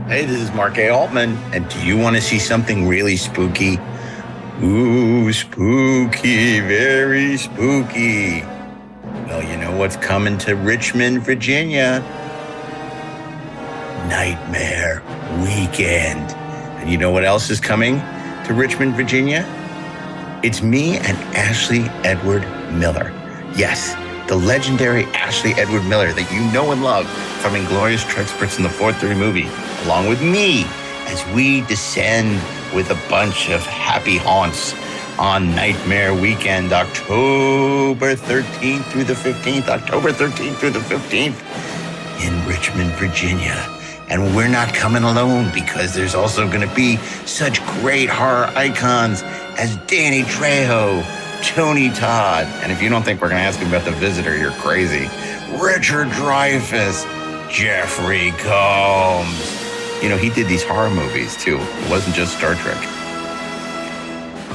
Hey, this is Mark A. Altman, and do you want to see something really spooky? Ooh, spooky, very spooky. Well, you know what's coming to Richmond, Virginia? Nightmare Weekend. And you know what else is coming to Richmond, Virginia? It's me and Ashley Edward Miller. Yes, the legendary Ashley Edward Miller that you know and love from Inglorious Treksperts in the 4:30 movie, along with me, as we descend with a bunch of happy haunts on Nightmare Weekend, October 13th through the 15th, in Richmond, Virginia. And we're not coming alone because there's also going to be such great horror icons as Danny Trejo, Tony Todd, and if you don't think we're going to ask him about The Visitor, you're crazy. Richard Dreyfuss, Jeffrey Combs. You know, he did these horror movies, too. It wasn't just Star Trek.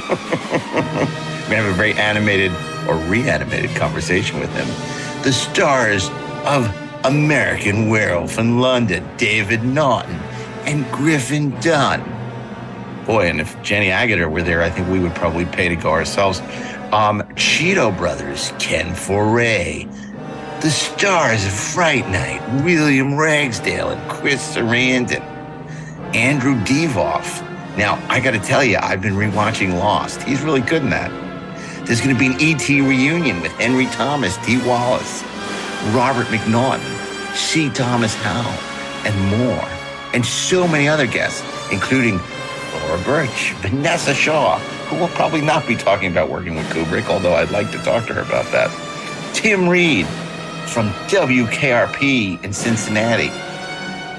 We're going to have a very animated or reanimated conversation with him. The stars of American Werewolf in London, David Naughton and Griffin Dunn. Boy, and if Jenny Agutter were there, I think we would probably pay to go ourselves. Cheeto Brothers, Ken Foray. The stars of Fright Night, William Ragsdale and Chris Sarandon. Andrew Devoff. Now, I got to tell you, I've been rewatching Lost. He's really good in that. There's going to be an E.T. reunion with Henry Thomas, Dee Wallace, Robert McNaughton, C. Thomas Howell, and more. And so many other guests, including Laura Birch, Vanessa Shaw, who will probably not be talking about working with Kubrick, although I'd like to talk to her about that. Tim Reed from WKRP in Cincinnati.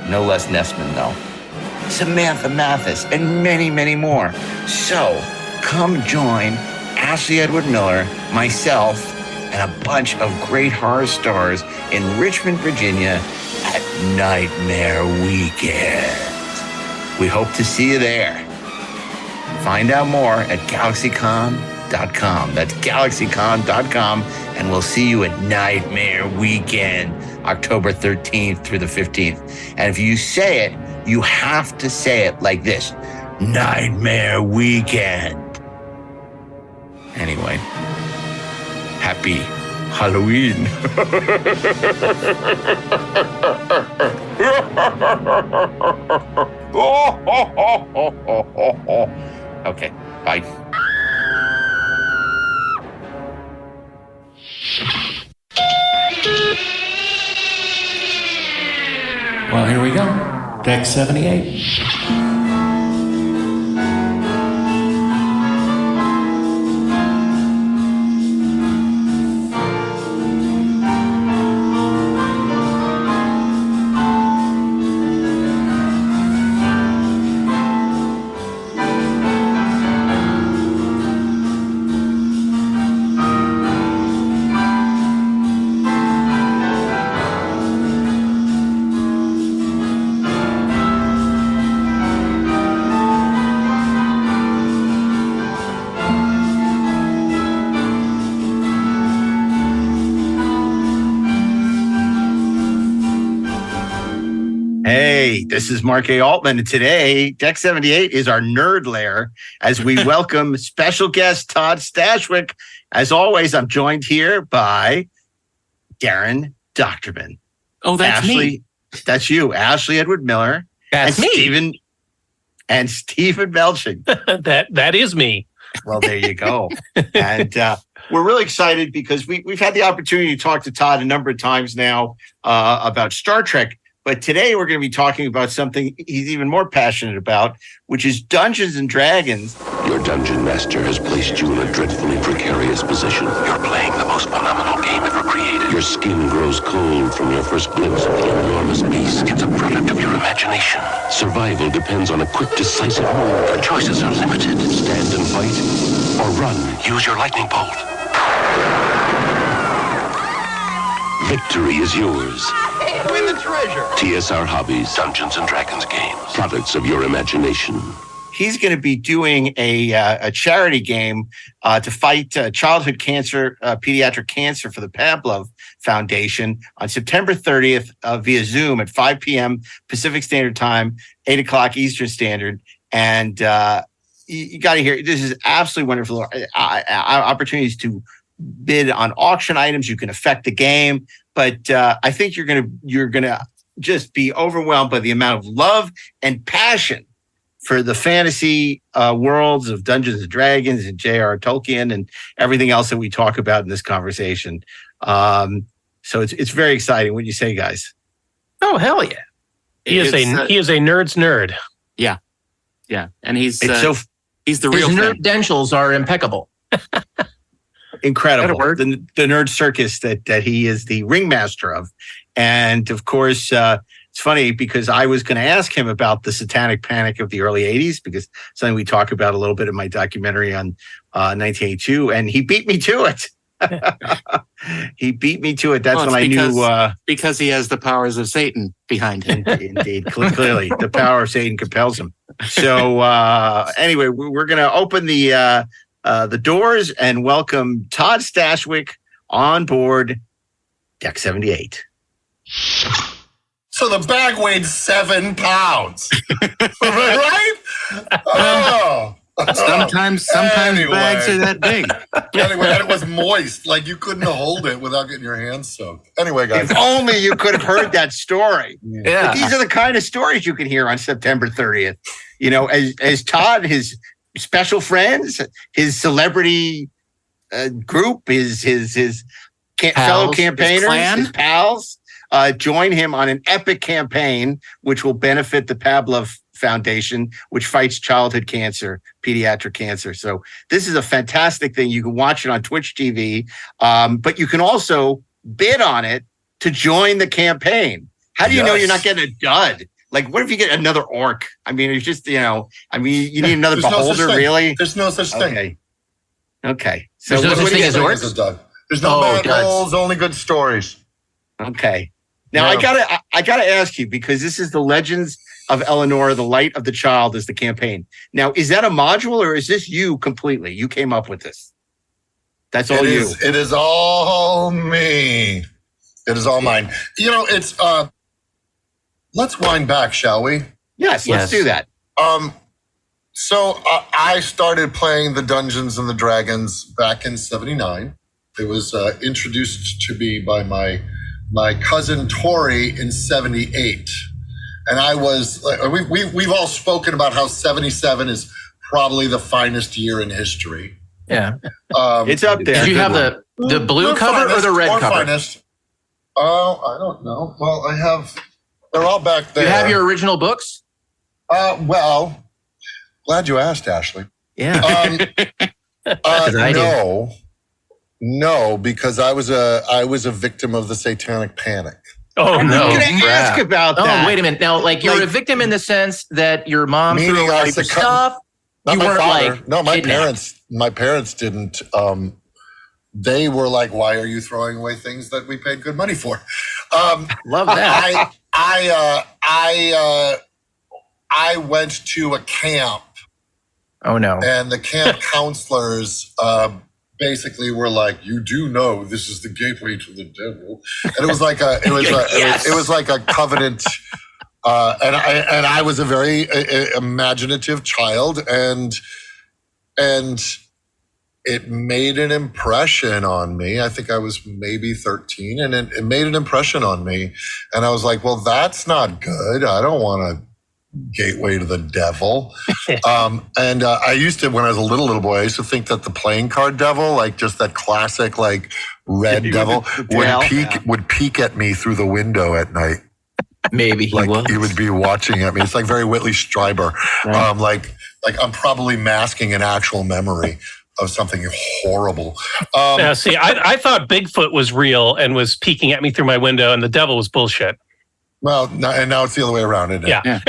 No less Nessman, though. Samantha Mathis, and many, many more. So come join Ashley Edward Miller, myself, and a bunch of great horror stars in Richmond, Virginia at Nightmare Weekend. We hope to see you there. Find out more at GalaxyCon.com. That's GalaxyCon.com, and we'll see you at Nightmare Weekend, October 13th through the 15th. And if you say it, you have to say it like this: Nightmare Weekend. Anyway, happy Halloween. Okay, bye. Well, here we go. Deck 78. This is Mark A. Altman, and today, Deck 78 is our nerd lair as we welcome special guest Todd Stashwick. As always, I'm joined here by DAREN DOCHTERMAN. Oh, that's Ashley, me. That's you, Ashley Edward Miller. That's and me. Steven Melching. That is me. Well, there you go. And we're really excited because we've had the opportunity to talk to Todd a number of times now about Star Trek. But today we're going to be talking about something he's even more passionate about, which is Dungeons and Dragons. Your dungeon master has placed you in a dreadfully precarious position. You're playing the most phenomenal game ever created. Your skin grows cold from your first glimpse of the enormous beast. It's a product of your imagination. Survival depends on a quick, decisive move. Your choices are limited. Stand and fight, or run. Use your lightning bolt. Victory is yours. Win the treasure. TSR Hobbies, Dungeons and Dragons games. Products of your imagination. he's going to be doing a charity game to fight childhood cancer, pediatric cancer for the Pablove Foundation on September 30th via Zoom at 5 p.m. Pacific Standard Time, 8 o'clock Eastern Standard. And you got to hear, this is absolutely wonderful. Opportunities to bid on auction items. You can affect the game. But I think you're gonna just be overwhelmed by the amount of love and passion for the fantasy worlds of Dungeons and Dragons and J.R.R. Tolkien and everything else that we talk about in this conversation. So it's very exciting. What do you say, guys? Oh, hell yeah! He is a nerd's nerd. Yeah, and he's the His real nerd credentials are impeccable. Incredible. The nerd circus that he is the ringmaster of. And of course, it's funny because I was going to ask him about the satanic panic of the early 80s, because something we talk about a little bit in my documentary on 1982, and he beat me to it. He beat me to it. That's when I knew. Because he has the powers of Satan behind him. Indeed. Clearly, the power of Satan compels him. So anyway, we're going to open the doors and welcome Todd Stashwick on board Deck 78. So the bag weighed 7 pounds. Right? Oh. Sometimes Anyway. bags are that big. Anyway, and it was moist. Like you couldn't hold it without getting your hands soaked. Anyway, guys. If only you could have heard that story. Yeah. But these are the kind of stories you can hear on September 30th. You know, as Todd, his special friends, his celebrity group, his fellow campaigners, his pals, join him on an epic campaign, which will benefit the Pablove Foundation, which fights childhood cancer, pediatric cancer. So this is a fantastic thing. You can watch it on Twitch TV, but you can also bid on it to join the campaign. How do you know you're not getting a dud? Like, what if you get another orc? I mean, it's just, you need another beholder, really? There's no such thing. Okay. So there's no such thing as orcs? There's no bad rolls, only good stories. Okay. Now I gotta ask you, because this is the Legends of Eleanor, the Light of the Child is the campaign. Now, is that a module or is this you completely? You came up with this. That's all you. It is all me. It is all mine. It's let's wind back, shall we? Yes, let's do that. So I started playing the Dungeons and the Dragons back in '79. It was introduced to me by my cousin Tori in '78. And I was, we've all spoken about how 77 is probably the finest year in history. Yeah. It's up there. Did you have the blue cover or the red cover? Finest. Oh, I don't know. Well, they're all back there. You have your original books? Well, glad you asked, Ashley. Yeah. No, because I was a victim of the satanic panic. Oh, no. I'm going to ask about that. Oh, wait a minute. Now, you're a victim in the sense that your mom threw away your stuff. Not you my weren't father. No, my kidnapped. parents didn't. They were like, "Why are you throwing away things that we paid good money for?" Love that. I went to a camp. Oh no! And the camp counselors basically were like, "You do know this is the gateway to the devil," and it was like it was like a covenant. And I was a very imaginative child, and it made an impression on me. I think I was maybe 13, and it made an impression on me. And I was like, "Well, that's not good. I don't want a gateway to the devil." And I used to, when I was a little boy, I used to think that the playing card devil, like just that classic like red devil, would peek at me through the window at night. Maybe he was. He would be watching at me. It's like very Whitley Strieber. Right. Like I'm probably masking an actual memory of something horrible. See, I thought Bigfoot was real and was peeking at me through my window, and the devil was bullshit. Well, and now it's the other way around, isn't it? Yeah.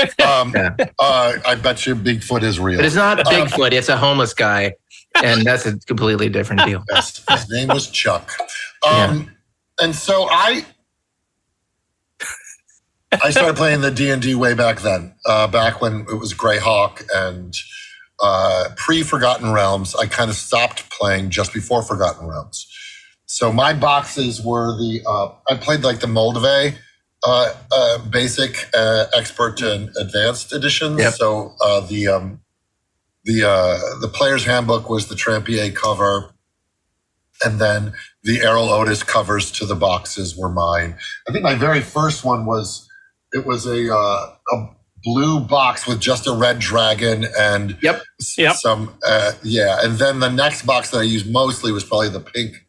I bet you Bigfoot is real. But it's not Bigfoot. It's a homeless guy, and that's a completely different deal. Yes, his name was Chuck. And so I started playing the D&D way back then, back when it was Greyhawk and pre-Forgotten Realms. I kind of stopped playing just before Forgotten Realms. So my boxes were I played like the Moldave, basic, expert, and advanced editions. Yep. So the player's handbook was the Trampier cover, and then the Errol Otis covers to the boxes were mine. I think my very first one was a blue box with just a red dragon and some and then the next box that I used mostly was probably the pink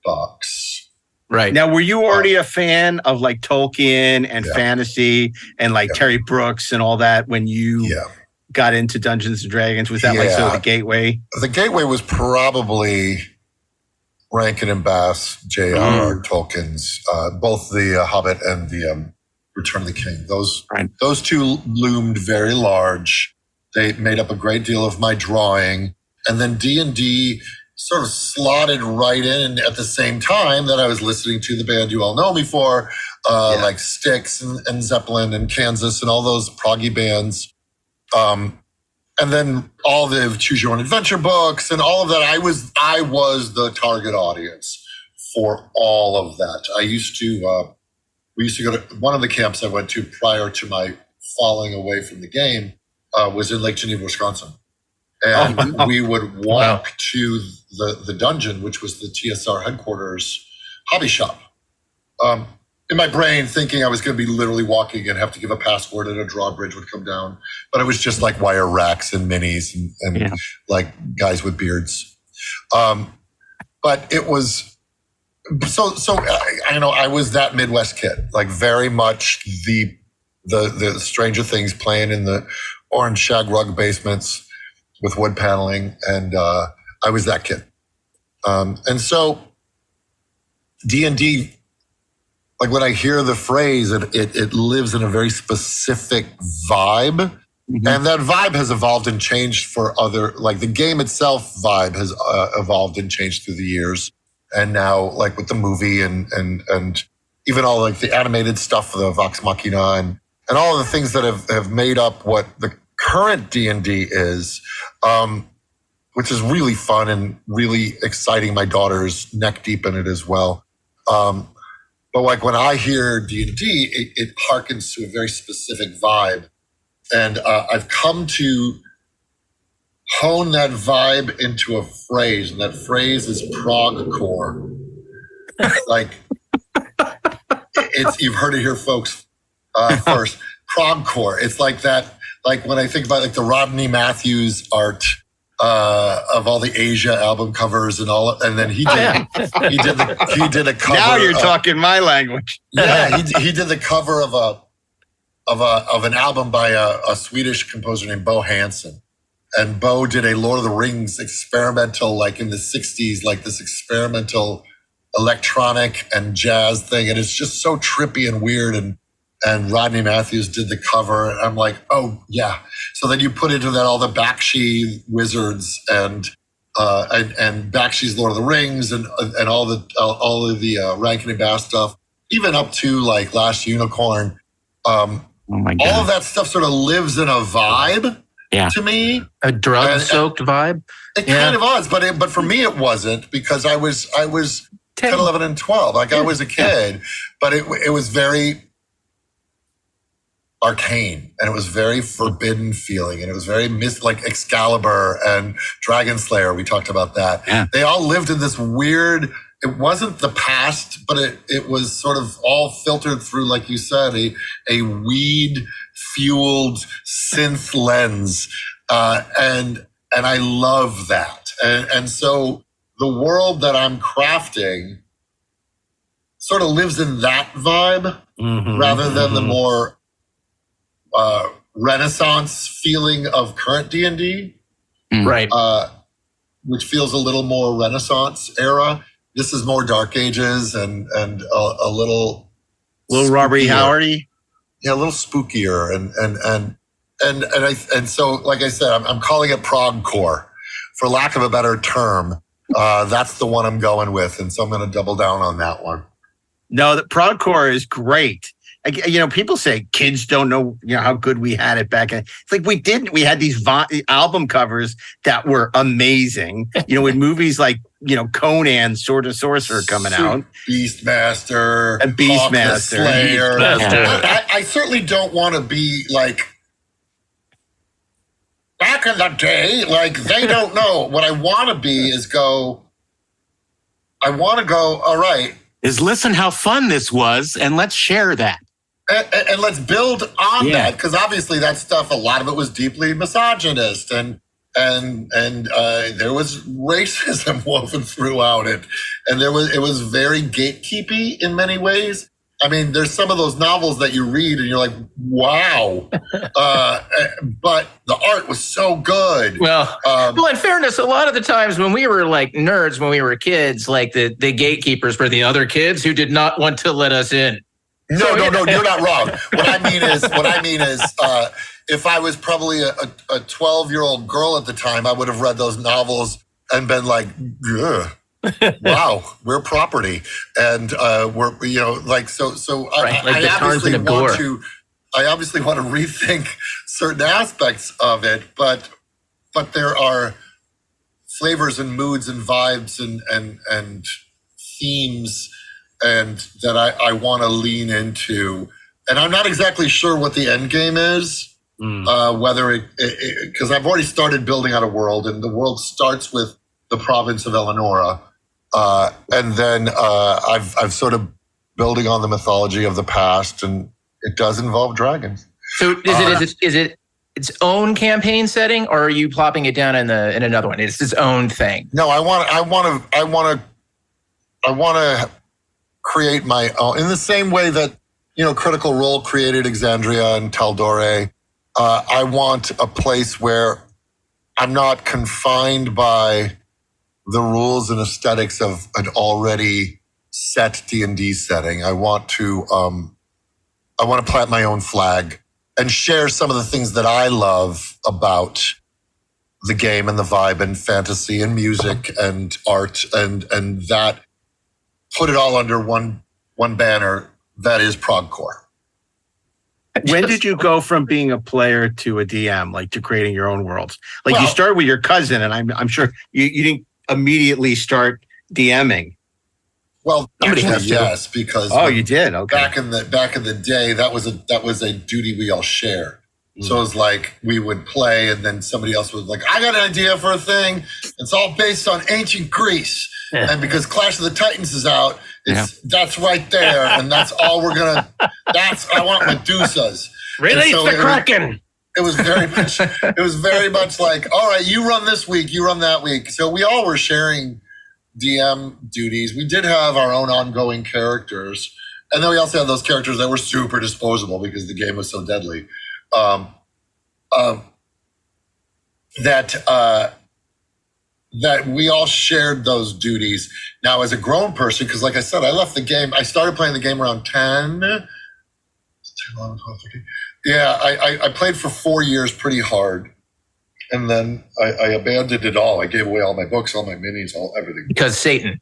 box. Right. Now, were you already a fan of like Tolkien and fantasy and like Terry Brooks and all that when you got into Dungeons and Dragons? Was that like sort of the gateway? The gateway was probably Rankin and Bass, J.R.R. Tolkien's, both the Hobbit and the Return of the King. Those two loomed very large. They made up a great deal of my drawing. And then D&D sort of slotted right in at the same time that I was listening to the band you all know me for, like Styx and Zeppelin and Kansas and all those proggy bands. And then all the Choose Your Own Adventure books and all of that. I was the target audience for all of that. We used to go to one of the camps I went to prior to my falling away from the game, was in Lake Geneva, Wisconsin. And we would walk to the dungeon, which was the TSR headquarters hobby shop. In my brain, thinking I was going to be literally walking and have to give a password and a drawbridge would come down. But it was just like wire racks and minis and like guys with beards. But it was so I was that Midwest kid, like very much the Stranger Things playing in the orange shag rug basements with wood paneling. And I was that kid. And so D&D, like when I hear the phrase, it lives in a very specific vibe. Mm-hmm. And that vibe has evolved and changed for like the game itself vibe has evolved and changed through the years. And now like with the movie and even all like the animated stuff, the Vox Machina and all of the things that have made up what the current D&D is, which is really fun and really exciting. My daughter's neck deep in it as well. But like when I hear D&D, it harkens to a very specific vibe. And I've come to hone that vibe into a phrase, and that phrase is progcore. Like, you've heard it here, folks, first. Progcore. It's like that, like when I think about like the Rodney Matthews art of all the Asia album covers and all, and then he did a cover. Now you're talking my language. Yeah, he did the cover of an album by a Swedish composer named Bo Hansson, and Bo did a Lord of the Rings experimental, like in the '60s, like this experimental electronic and jazz thing, and it's just so trippy and weird. And Rodney Matthews did the cover. And I'm like, oh yeah. So then you put into that all the Bakshi wizards and Bakshi's Lord of the Rings and all of the Rankin and Bass stuff, even up to like Last Unicorn. Oh my God. All of that stuff sort of lives in a vibe to me. A drug-soaked vibe. It kind of was, but for me it wasn't, because I was 10, 11, and 12. Like I was a kid, but it was very arcane, and it was very forbidden feeling, and it was very like Excalibur and Dragonslayer. We talked about that. Yeah. They all lived in this weird, it wasn't the past, but it was sort of all filtered through, like you said, a weed fueled synth lens. And I love that. And so the world that I'm crafting sort of lives in that vibe, rather than the more Renaissance feeling of current D&D, right? Which feels a little more Renaissance era. This is more Dark Ages and a little Robert E. Howardy. Yeah, a little spookier and so, like I said, I'm calling it progcore, for lack of a better term. That's the one I'm going with, and so I'm going to double down on that one. No, the progcore is great. people say kids don't know, how good we had it back then. It's like we didn't. We had these album covers that were amazing. With movies like, Conan, Sword and Sorcerer coming out. Beastmaster. And Beastmaster. Lair. I certainly don't want to be like, back in the day, like they don't know. What I want to be is all right. Is listen how fun this was, and let's share that. And let's build on that, because obviously that stuff, a lot of it was deeply misogynist, and there was racism woven throughout it, and it was very gatekeepy in many ways. I mean, there's some of those novels that you read and you're like, wow. But the art was so good. Well, in fairness, a lot of the times when we were like nerds, when we were kids, like the gatekeepers were the other kids who did not want to let us in. No, you're not wrong. What I mean is, if I was probably a 12-year-old girl at the time, I would have read those novels and been like, ugh. Wow, we're property, and we're so. Right, like I obviously want to rethink certain aspects of it, but there are flavors and moods and vibes and themes and that I want to lean into, and I'm not exactly sure what the end game is. Whether it because I've already started building out a world, and the world starts with the province of Eleonora. And then I've sort of building on the mythology of the past, and it does involve dragons. So is it its own campaign setting, or are you plopping it down in another one? It's its own thing. No, I want to create my own, in the same way that Critical Role created Exandria and Taldore. I want a place where I'm not confined by the rules and aesthetics of an already set D&D setting. I want to plant my own flag and share some of the things that I love about the game and the vibe and fantasy and music and art and that, put it all under one banner that is progcore. When did you go from being a player to a DM, like to creating your own worlds? Like you started with your cousin, and I'm sure you didn't immediately start DMing. Well, yes, because you did. Okay. Back in the day, that was a duty we all shared. So it was like we would play, and then somebody else was like, "I got an idea for a thing. It's all based on ancient Greece, and because Clash of the Titans is out, that's right there, and that's all we're gonna. I want Medusas. Release the Kraken." It was very much like, all right, you run this week, you run that week. So we all were sharing DM duties. We did have our own ongoing characters. And then we also had those characters that were super disposable because the game was so deadly. That we all shared those duties. Now, as a grown person, because like I said, I left the game. I started playing the game around 10. 10, 11, 12, 13. Yeah, I played for 4 years pretty hard, and then I abandoned it all. I gave away all my books, all my minis, everything. Because Satan.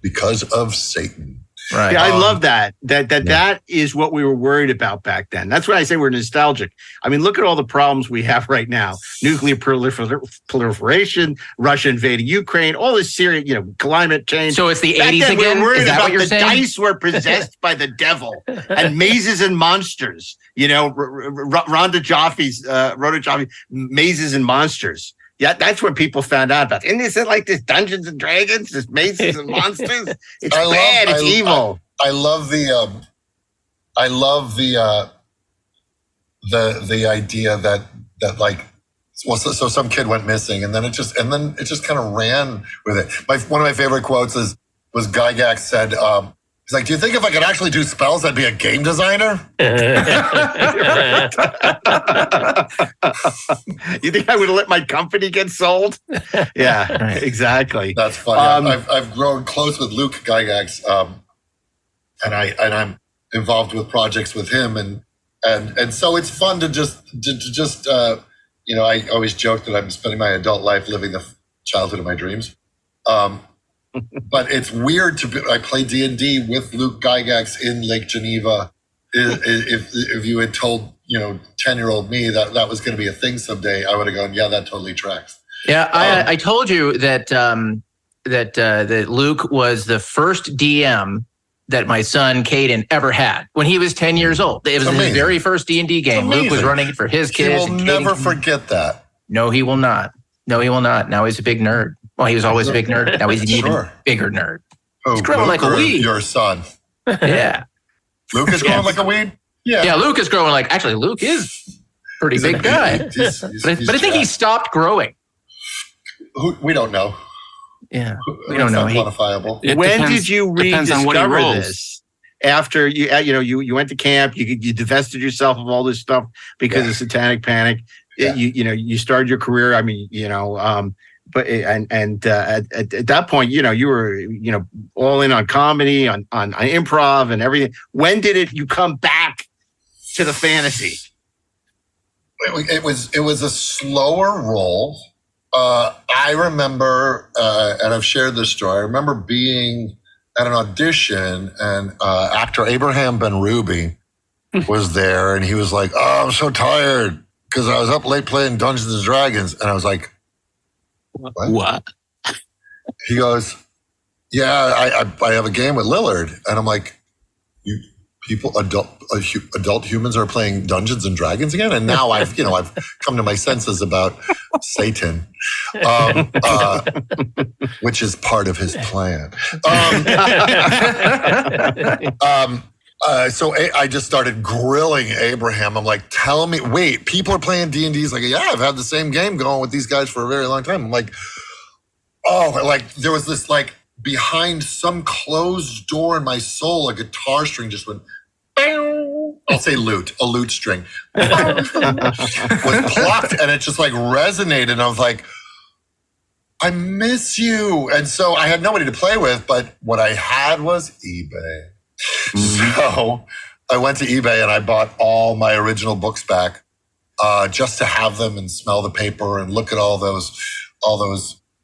Because of Satan. Right. Yeah, I love that. That is what we were worried about back then. That's why I say we're nostalgic. I mean, look at all the problems we have right now: nuclear proliferation, Russia invading Ukraine, all this serious, climate change. So it's the 80s again. We were worried is that about what you're saying? The dice were possessed by the devil, and mazes and monsters. Rhonda Joffe's Mazes and Monsters. Yeah, that's what people found out about. Isn't it like this Dungeons and Dragons, this mazes and monsters? It's bad. It's evil. I love the idea that like, so some kid went missing, and then it just kind of ran with it. One of my favorite quotes was Gygax said, he's like, "Do you think if I could actually do spells, I'd be a game designer?" You think I would have let my company get sold? Yeah, exactly. That's funny. I've grown close with Luke Gygax, and I'm involved with projects with him, and so it's fun to just I always joke that I'm spending my adult life living the childhood of my dreams. But it's weird I play D&D with Luke Gygax in Lake Geneva, if you had told 10-year-old me that was going to be a thing someday, I would have gone, yeah, that totally tracks. Yeah, I told you that that Luke was the first DM that my son Caden ever had when he was 10 years old. It was his very first D&D game. Luke was running it for his kids. He will never forget that. No, he will not. No, he will not. Now he's a big nerd. Well, he was always a big nerd. Now he's an even bigger nerd. He's growing like a weed. Your son. Yeah. Luke is growing like a weed? Yeah, Luke is growing like, actually, Luke is a pretty big guy. But I think he stopped growing. We don't know. Yeah, we don't know. Quantifiable. When did you rediscover this? After you went to camp, you divested yourself of all this stuff because of Satanic Panic. Yeah. You started your career. I mean, but at that point, you were all in on comedy, on improv and everything. When did you come back to the fantasy? It was a slower roll. I remember, and I've shared this story. I remember being at an audition, and actor Abraham Ben-Ruby was there, and he was like, "Oh, I'm so tired because I was up late playing Dungeons and Dragons," and I was like, "What?" He goes, "Yeah, I have a game with LILLARD," and I'm like, adult humans are playing Dungeons and Dragons again, and now I've come to my senses about Satan, which is part of his plan. So I just started grilling Abraham. I'm like, tell me, wait, people are playing D&D. He's like, yeah, I've had the same game going with these guys for a very long time. I'm like, there was this behind some closed door in my soul, a guitar string just went, I'll say a lute string was plucked, and it just resonated. And I was like, I miss you. And so I had nobody to play with, but what I had was eBay. So I went to eBay and I bought all my original books back, just to have them and smell the paper and look at all those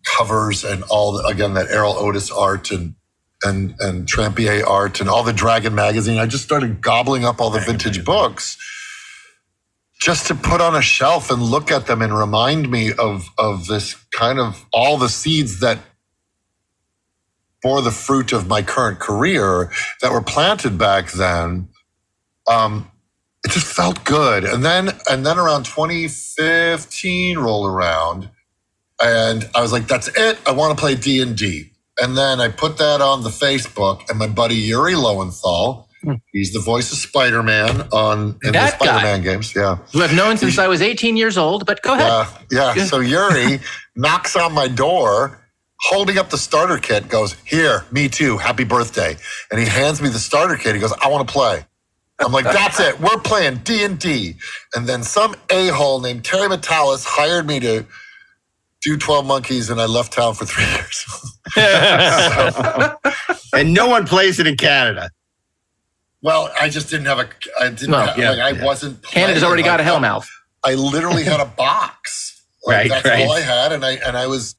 covers and that Errol Otis art and Trampier art and all the Dragon magazine. I just started gobbling up all the vintage books just to put on a shelf and look at them and remind me of this kind of all the seeds that bore the fruit of my current career that were planted back then. It just felt good. And then around 2015 rolled around, and I was like, that's it. I want to play D&D. And then I put that on the Facebook, and my buddy Yuri Lowenthal, he's the voice of Spider-Man in the Spider-Man games. Yeah. Who I've known since I was 18 years old, but go ahead. Yeah. So Yuri knocks on my door, holding up the starter kit, goes, here, me too, happy birthday. And he hands me the starter kit. He goes, I want to play. I'm like, that's it. We're playing D&D. And then some a-hole named Terry Metalis hired me to do 12 Monkeys, and I left town for 3 years. And no one plays it in Canada. Well, I just didn't have I wasn't playing. Canada's already got a Hellmouth. I literally had a box. That's all I had, and I was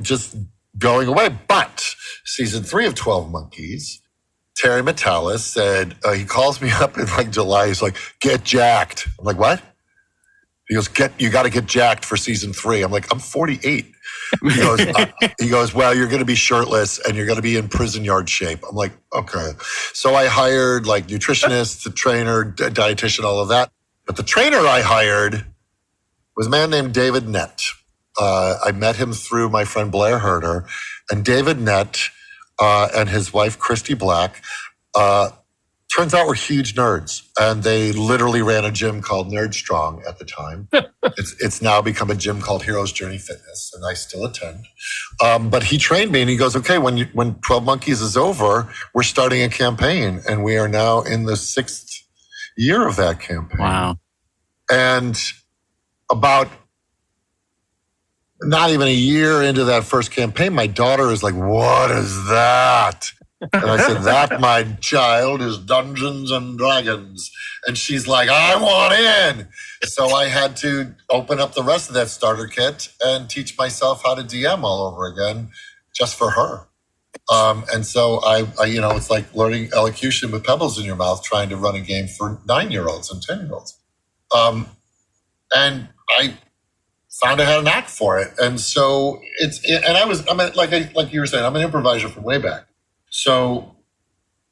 just going away. But season 3 of 12 Monkeys, Terry Metalis said, he calls me up in July. He's like, get jacked. I'm like, what? He goes, you got to get jacked for season 3. I'm like, I'm 48. He goes, well, you're going to be shirtless and you're going to be in prison yard shape. I'm like, okay. So I hired nutritionist, the trainer, dietitian, all of that. But the trainer I hired was a man named David Nett. I met him through my friend Blair Herder, and David Nett and his wife, Christy Black, turns out we're huge nerds, and they literally ran a gym called Nerd Strong at the time. It's now become a gym called Hero's Journey Fitness, and I still attend. But he trained me, and he goes, okay, when 12 Monkeys is over, we're starting a campaign, and we are now in the 6th year of that campaign. Wow. And about not even a year into that first campaign, my daughter is like, what is that? And I said, that, my child, is Dungeons and Dragons. And she's like, I want in. So I had to open up the rest of that starter kit and teach myself how to DM all over again just for her. And so I, it's like learning elocution with pebbles in your mouth, trying to run a game for 9-year-olds and 10-year-olds. And I found I had an knack for it. And so like you were saying, I'm an improviser from way back. So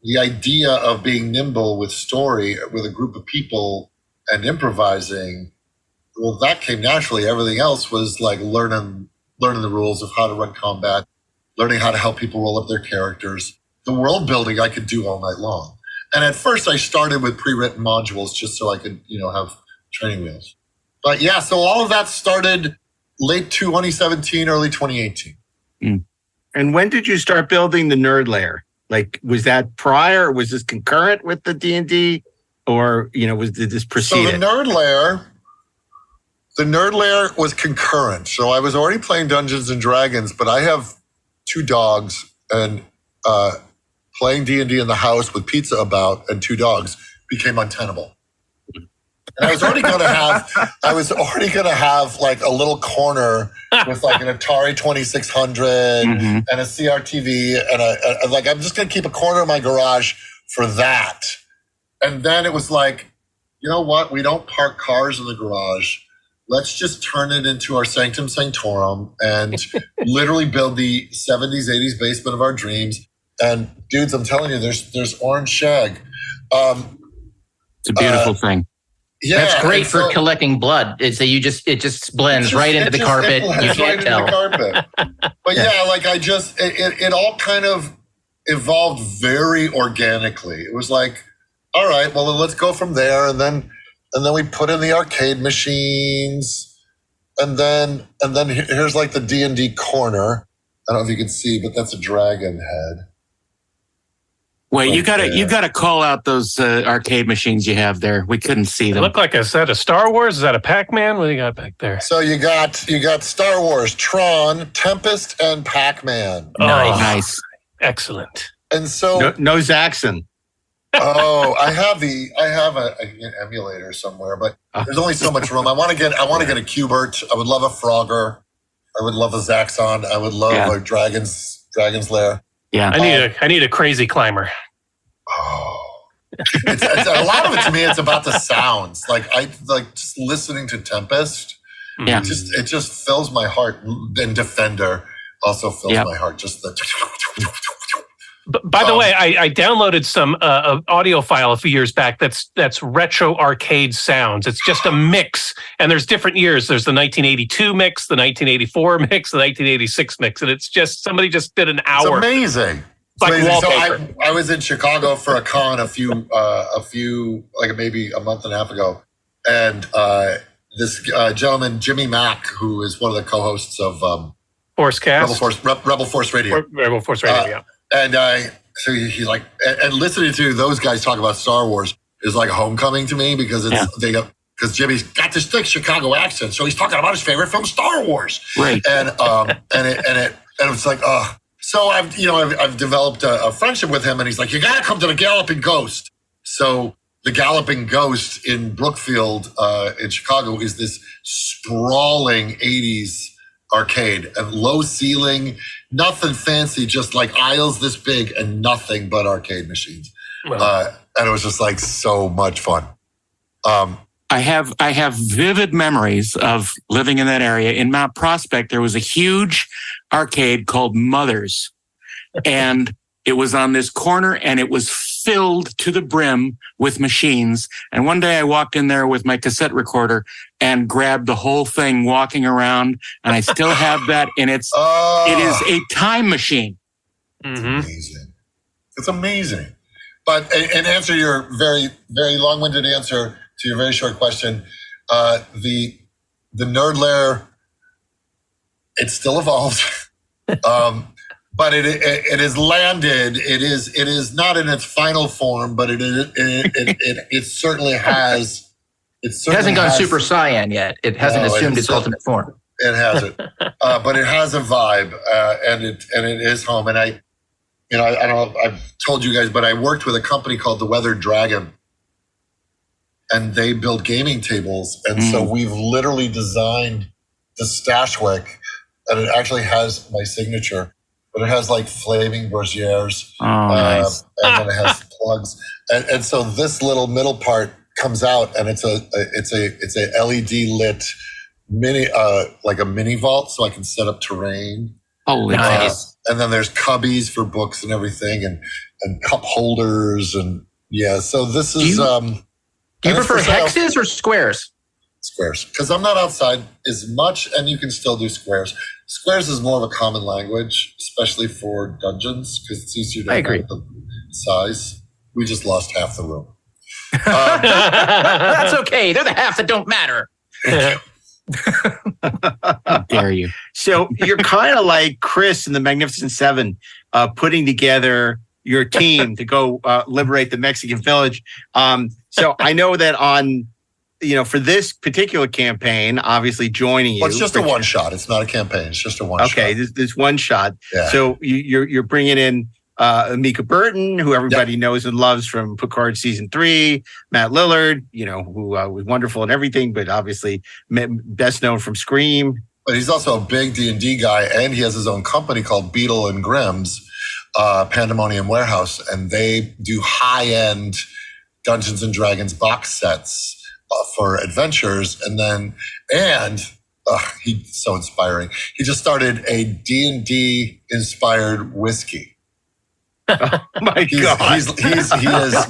the idea of being nimble with story with a group of people and improvising, well, that came naturally. Everything else was like learning the rules of how to run combat, learning how to help people roll up their characters. The world building I could do all night long. And at first I started with pre-written modules just so I could, have training wheels. But yeah, so all of that started late 2017, early 2018. And when did you start building the Nerd Lair? Like, was that prior? Was this concurrent with the D&D? Or, did this precede it? So the Nerd Lair was concurrent. So I was already playing Dungeons and Dragons, but I have 2 dogs, and playing D&D in the house with pizza about and 2 dogs became untenable. And I was already going to have like a little corner with like an Atari 2600 and a CRTV, and I'm just going to keep a corner of my garage for that. And then it was like, you know what? We don't park cars in the garage. Let's just turn it into our sanctum sanctorum and literally build the 70s, 80s basement of our dreams. And dudes, I'm telling you, there's orange shag. It's a beautiful thing. Yeah, that's great for collecting blood. It just blends right into the carpet. You can't tell. But yeah, like it all kind of evolved very organically. It was like, all right, well, then let's go from there, and then we put in the arcade machines, and then here's like the D&D corner. I don't know if you can see, but that's a dragon head. Wait, you gotta call out those arcade machines you have there. We couldn't see them. They look like is that a Star Wars? Is that a Pac-Man? What do you got back there? So you got Star Wars, Tron, Tempest, and Pac-Man. Oh, nice, excellent. And so no Zaxxon. Oh, I have an emulator somewhere, but there's only so much room. I want to get a Q*bert. I would love a Frogger. I would love a Zaxxon. I would love a Dragon's Lair. Yeah, I need a crazy climber. Oh, it's a lot of it to me. It's about the sounds. Like just listening to Tempest. Yeah, it just fills my heart. And Defender also fills my heart. Just the. By the way, I downloaded some audio file a few years back. That's retro arcade sounds. It's just a mix, and there's different years. There's the 1982 mix, the 1984 mix, the 1986 mix, and it's just somebody just did an hour. It's amazing. Like amazing. wallpaper. So I was in Chicago for a con a few like maybe a month and a half ago, and this gentleman Jimmy Mack, who is one of the co-hosts of Forcecast, Rebel Force Radio, Rebel Force Radio, yeah. And so he like, and listening to those guys talk about Star Wars is like homecoming to me because because Jimmy's got this thick Chicago accent, so he's talking about his favorite film, Star Wars, right? And it's like, so I've developed a friendship with him, and he's like, you got to come to the Galloping Ghost. So the Galloping Ghost in Brookfield, in Chicago, is this sprawling 80s arcade and low ceiling, nothing fancy, just like aisles this big and nothing but arcade machines. Wow. And it was just like so much fun. I have vivid memories of living in that area. In Mount Prospect, there was a huge arcade called Mother's, and it was on this corner, and it was filled to the brim with machines. And one day I walked in there with my cassette recorder and grabbed the whole thing walking around, and I still have that. And it is a time machine. It's amazing. But in answer your very, very long-winded answer to your very short question, the Nerd Lair, it still evolves. But it has landed. It is not in its final form, but it certainly has. It hasn't gone Super Saiyan yet. It hasn't assumed its ultimate form. It hasn't, but it has a vibe, and it is home. And I don't know if I've told you guys, but I worked with a company called the Weathered Dragon, and they build gaming tables. And so we've literally designed the Stashwick, and it actually has my signature. but it has like flaming braziers. Nice. And then it has plugs. And so this little middle part comes out, and it's a LED lit mini, like a mini vault, so I can set up terrain. Holy Nice. And then there's cubbies for books and everything, and cup holders, and yeah. So this is. Do you prefer hexes or squares? Squares, because I'm not outside as much, and you can still do squares. Squares is more of a common language, especially for dungeons, because it's easier to I agree. have the size. We just lost half the room. That's okay. They're the half that don't matter. How dare you? So you're kind of like Chris in the Magnificent Seven, putting together your team to go liberate the Mexican village. So I know that for this particular campaign, obviously joining you. Well, it's just a one shot. It's not a campaign. It's just a one shot. Okay, this one shot. Yeah. So you're bringing in MICA Burton, who everybody knows and loves from Picard season 3, Matt Lillard, who was wonderful and everything, but obviously best known from Scream. But he's also a big D&D guy, and he has his own company called Beetle and Grimm's Pandemonium Warehouse, and they do high-end Dungeons and Dragons box sets for adventures. And he's so inspiring. He just started a D&D inspired whiskey. Oh my God. He is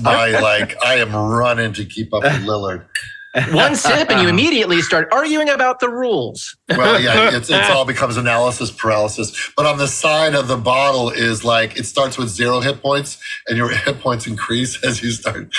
my, I am running to keep up with Lillard. One sip and you immediately start arguing about the rules. Well, yeah, it's all becomes analysis paralysis. But on the side of the bottle is it starts with 0 hit points, and your hit points increase as you start.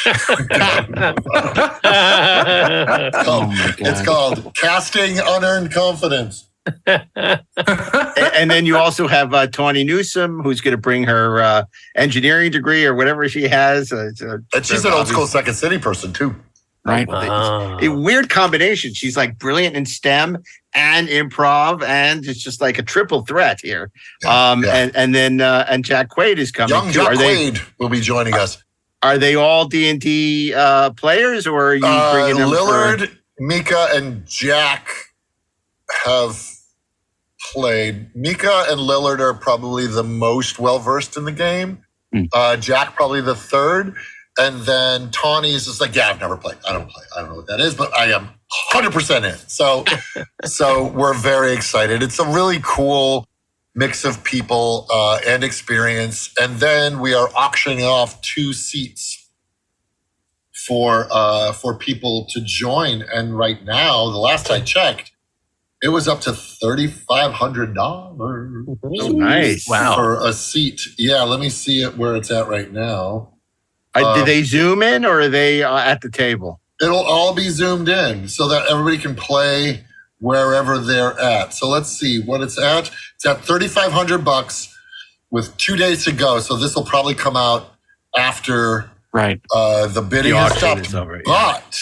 It's called Casting Unearned Confidence. And then you also have Tawny Newsome, who's going to bring her engineering degree or whatever she has. And she's an old school Second City person, too. Right. A weird combination. She's brilliant in STEM and improv, and it's just like a triple threat here. And then Jack Quaid is coming. Young Jack Quaid will be joining us. Are they all D&D players, or are you bringing them? Lillard, Mika, and Jack have played. Mika and Lillard are probably the most well-versed in the game. Jack probably the third. And then Tawny is just I've never played. I don't know what that is, but I am 100% in. So we're very excited. It's a really cool mix of people and experience. And then we are auctioning off 2 seats for people to join. And right now, the last I checked, it was up to $3,500. Oh, nice! Wow, for a seat. Yeah, let me see where it's at right now. Did they zoom in, or are they at the table? It'll all be zoomed in so that everybody can play wherever they're at. So let's see what it's at. It's at $3,500 with 2 days to go. So this will probably come out after the bidding has stopped. But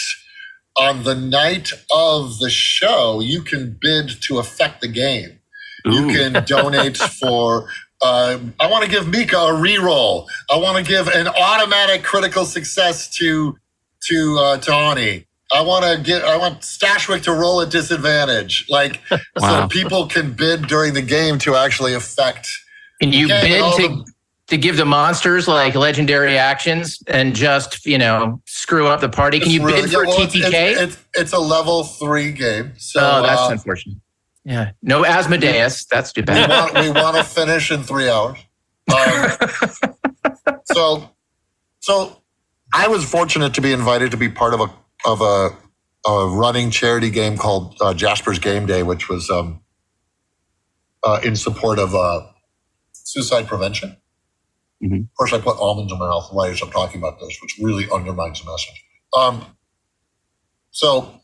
on the night of the show, you can bid to affect the game. You can donate for. I want to give Mika a reroll. I want to give an automatic critical success to Tawny. I want Stashwick to roll at disadvantage. So people can bid during the game to actually affect. Can you bid to give the monsters legendary actions and just screw up the party? Can you bid for TPK? It's a level 3 game. So that's unfortunate. Yeah, no Asmodeus. That's too bad. We want to finish in 3 hours. So I was fortunate to be invited to be part of a running charity game called Jasper's Game Day, which was in support of suicide prevention. Mm-hmm. Of course, I put almonds in my mouth right as I'm talking about this, which really undermines the message. So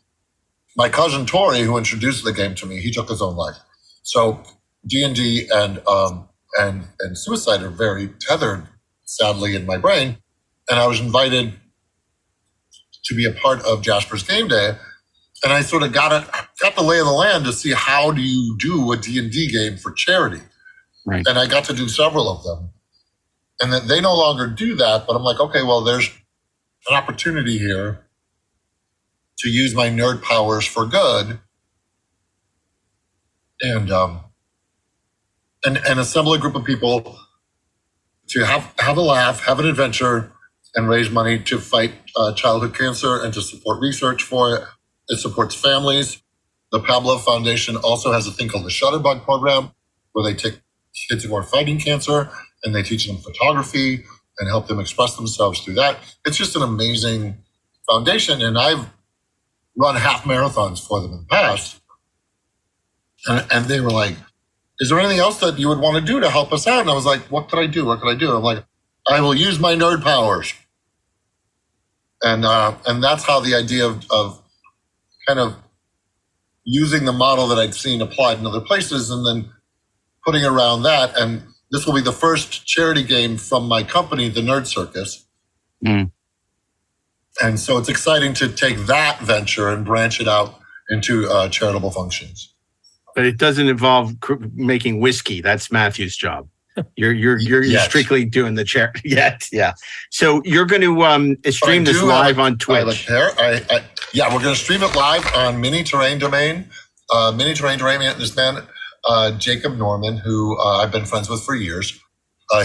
my cousin Tori, who introduced the game to me, he took his own life. So D&D and suicide are very tethered, sadly, in my brain. And I was invited to be a part of Jasper's Game Day. And I sort of got the lay of the land to see how do you do a D&D game for charity. Right. And I got to do several of them. And then they no longer do that, but I'm like, okay, well, there's an opportunity here to use my nerd powers for good. And and assemble a group of people to have a laugh, have an adventure, and raise money to fight childhood cancer and to support research for it. It supports families. The Pablove Foundation also has a thing called the Shutterbug program, where they take kids who are fighting cancer and they teach them photography and help them express themselves through that. It's just an amazing foundation, and I've run half marathons for them in the past. And they were like, is there anything else that you would want to do to help us out? And I was like, what could I do? What could I do? I'm like, I will use my nerd powers. And that's how the idea of kind of using the model that I'd seen applied in other places and then putting around that. And this will be the first charity game from my company, the Nerd Circus. And so it's exciting to take that venture and branch it out into charitable functions. But it doesn't involve making whiskey. That's Matthew's job. You're strictly doing the charity. Yeah. So you're going to stream this live on Twitch. We're going to stream it live on Mini Terrain Domain. Mini Terrain Domain. This man, Jacob Norman, who I've been friends with for years,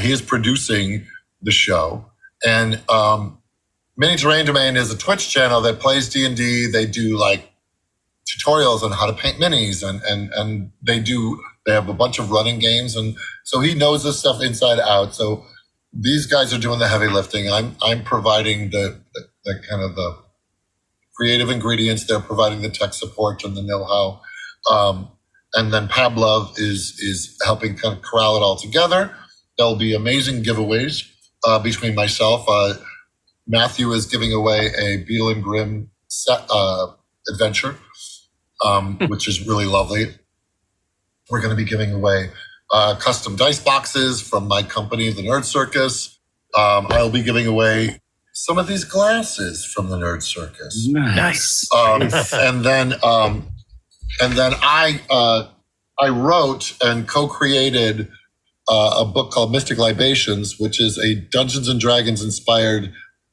he is producing the show. And Mini Terrain Domain is a Twitch channel that plays D&D. They do like tutorials on how to paint minis, and they have a bunch of running games, and so he knows this stuff inside out. So these guys are doing the heavy lifting. I'm providing the kind of the creative ingredients. They're providing the tech support and the know-how, and then Pablove is helping kind of corral it all together. There'll be amazing giveaways between myself. Matthew is giving away a Beetle and Grimm set adventure, which is really lovely. We're going to be giving away custom dice boxes from my company, the Nerd Circus. I'll be giving away some of these glasses from the Nerd Circus. Nice. And then I wrote and co-created a book called Mystic Libations, which is a Dungeons and Dragons inspired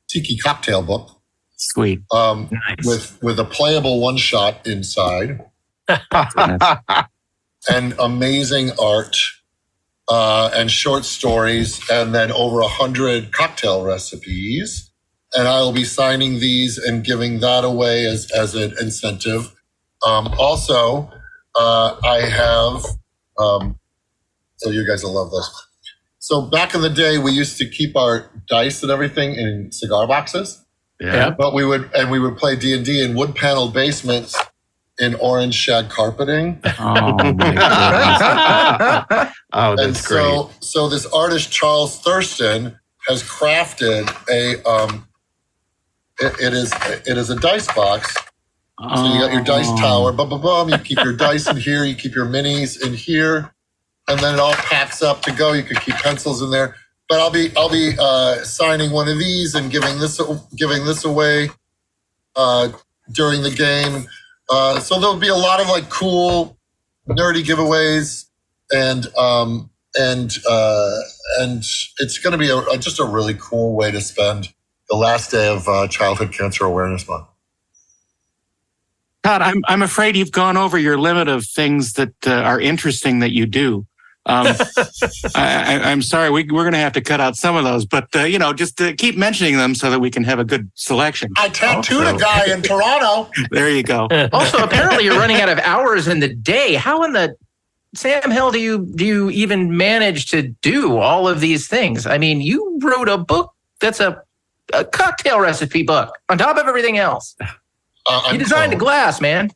tiki cocktail book. Sweet. Nice. With a playable one-shot inside. And amazing art and short stories, and then over 100 cocktail recipes. And I will be signing these and giving that away as an incentive. Also, I have, so you guys will love this. So back in the day, we used to keep our dice and everything in cigar boxes. Yeah. But we would play D&D in wood paneled basements in orange shag carpeting. Oh, my goodness. Oh, that's great. So this artist, Charles Thurston, has crafted it is a dice box. So you got your dice tower, you keep your dice in here, you keep your minis in here, and then it all packs up to go. You could keep pencils in there. But I'll be signing one of these and giving this away during the game. So there'll be a lot of like cool, nerdy giveaways, and it's going to be just a really cool way to spend the last day of Childhood Cancer Awareness Month. Todd, I'm afraid you've gone over your limit of things that are interesting that you do. I'm sorry, we're going to have to cut out some of those, but just keep mentioning them so that we can have a good selection. I tattooed a guy in Toronto. There you go. Also, apparently you're running out of hours in the day. How in the Sam Hill do you even manage to do all of these things? I mean, you wrote a book that's a cocktail recipe book on top of everything else. You designed the glass, man.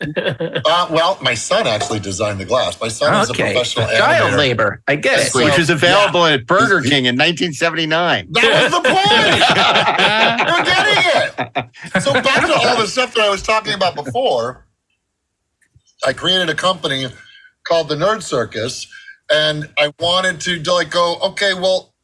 Well, my son actually designed the glass. My son is a professional animator. Child labor. I get it. Which was available at Burger King in 1979. That was the point. We're getting it. So back to all the stuff that I was talking about before, I created a company called the Nerd Circus, and I wanted to go, okay, well,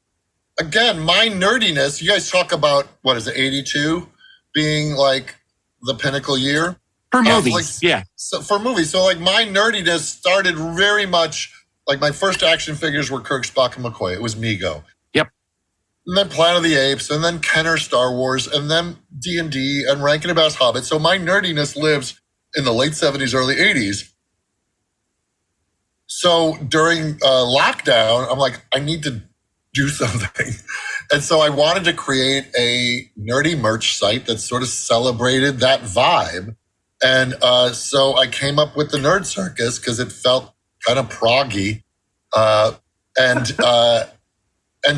again, my nerdiness, you guys talk about, what is it, 82 being like the pinnacle year for movies. So for movies. So like my nerdiness started very much like my first action figures were Kirk, Spock, and McCoy. It was Mego. Yep. And then Planet of the Apes, and then Kenner Star Wars, and then D&D and Rankin and Bass Hobbit. So my nerdiness lives in the late 70s, early 80s. So during lockdown, I'm like, I need to do something. And so I wanted to create a nerdy merch site that sort of celebrated that vibe. And so I came up with the Nerd Circus because it felt kind of proggy. And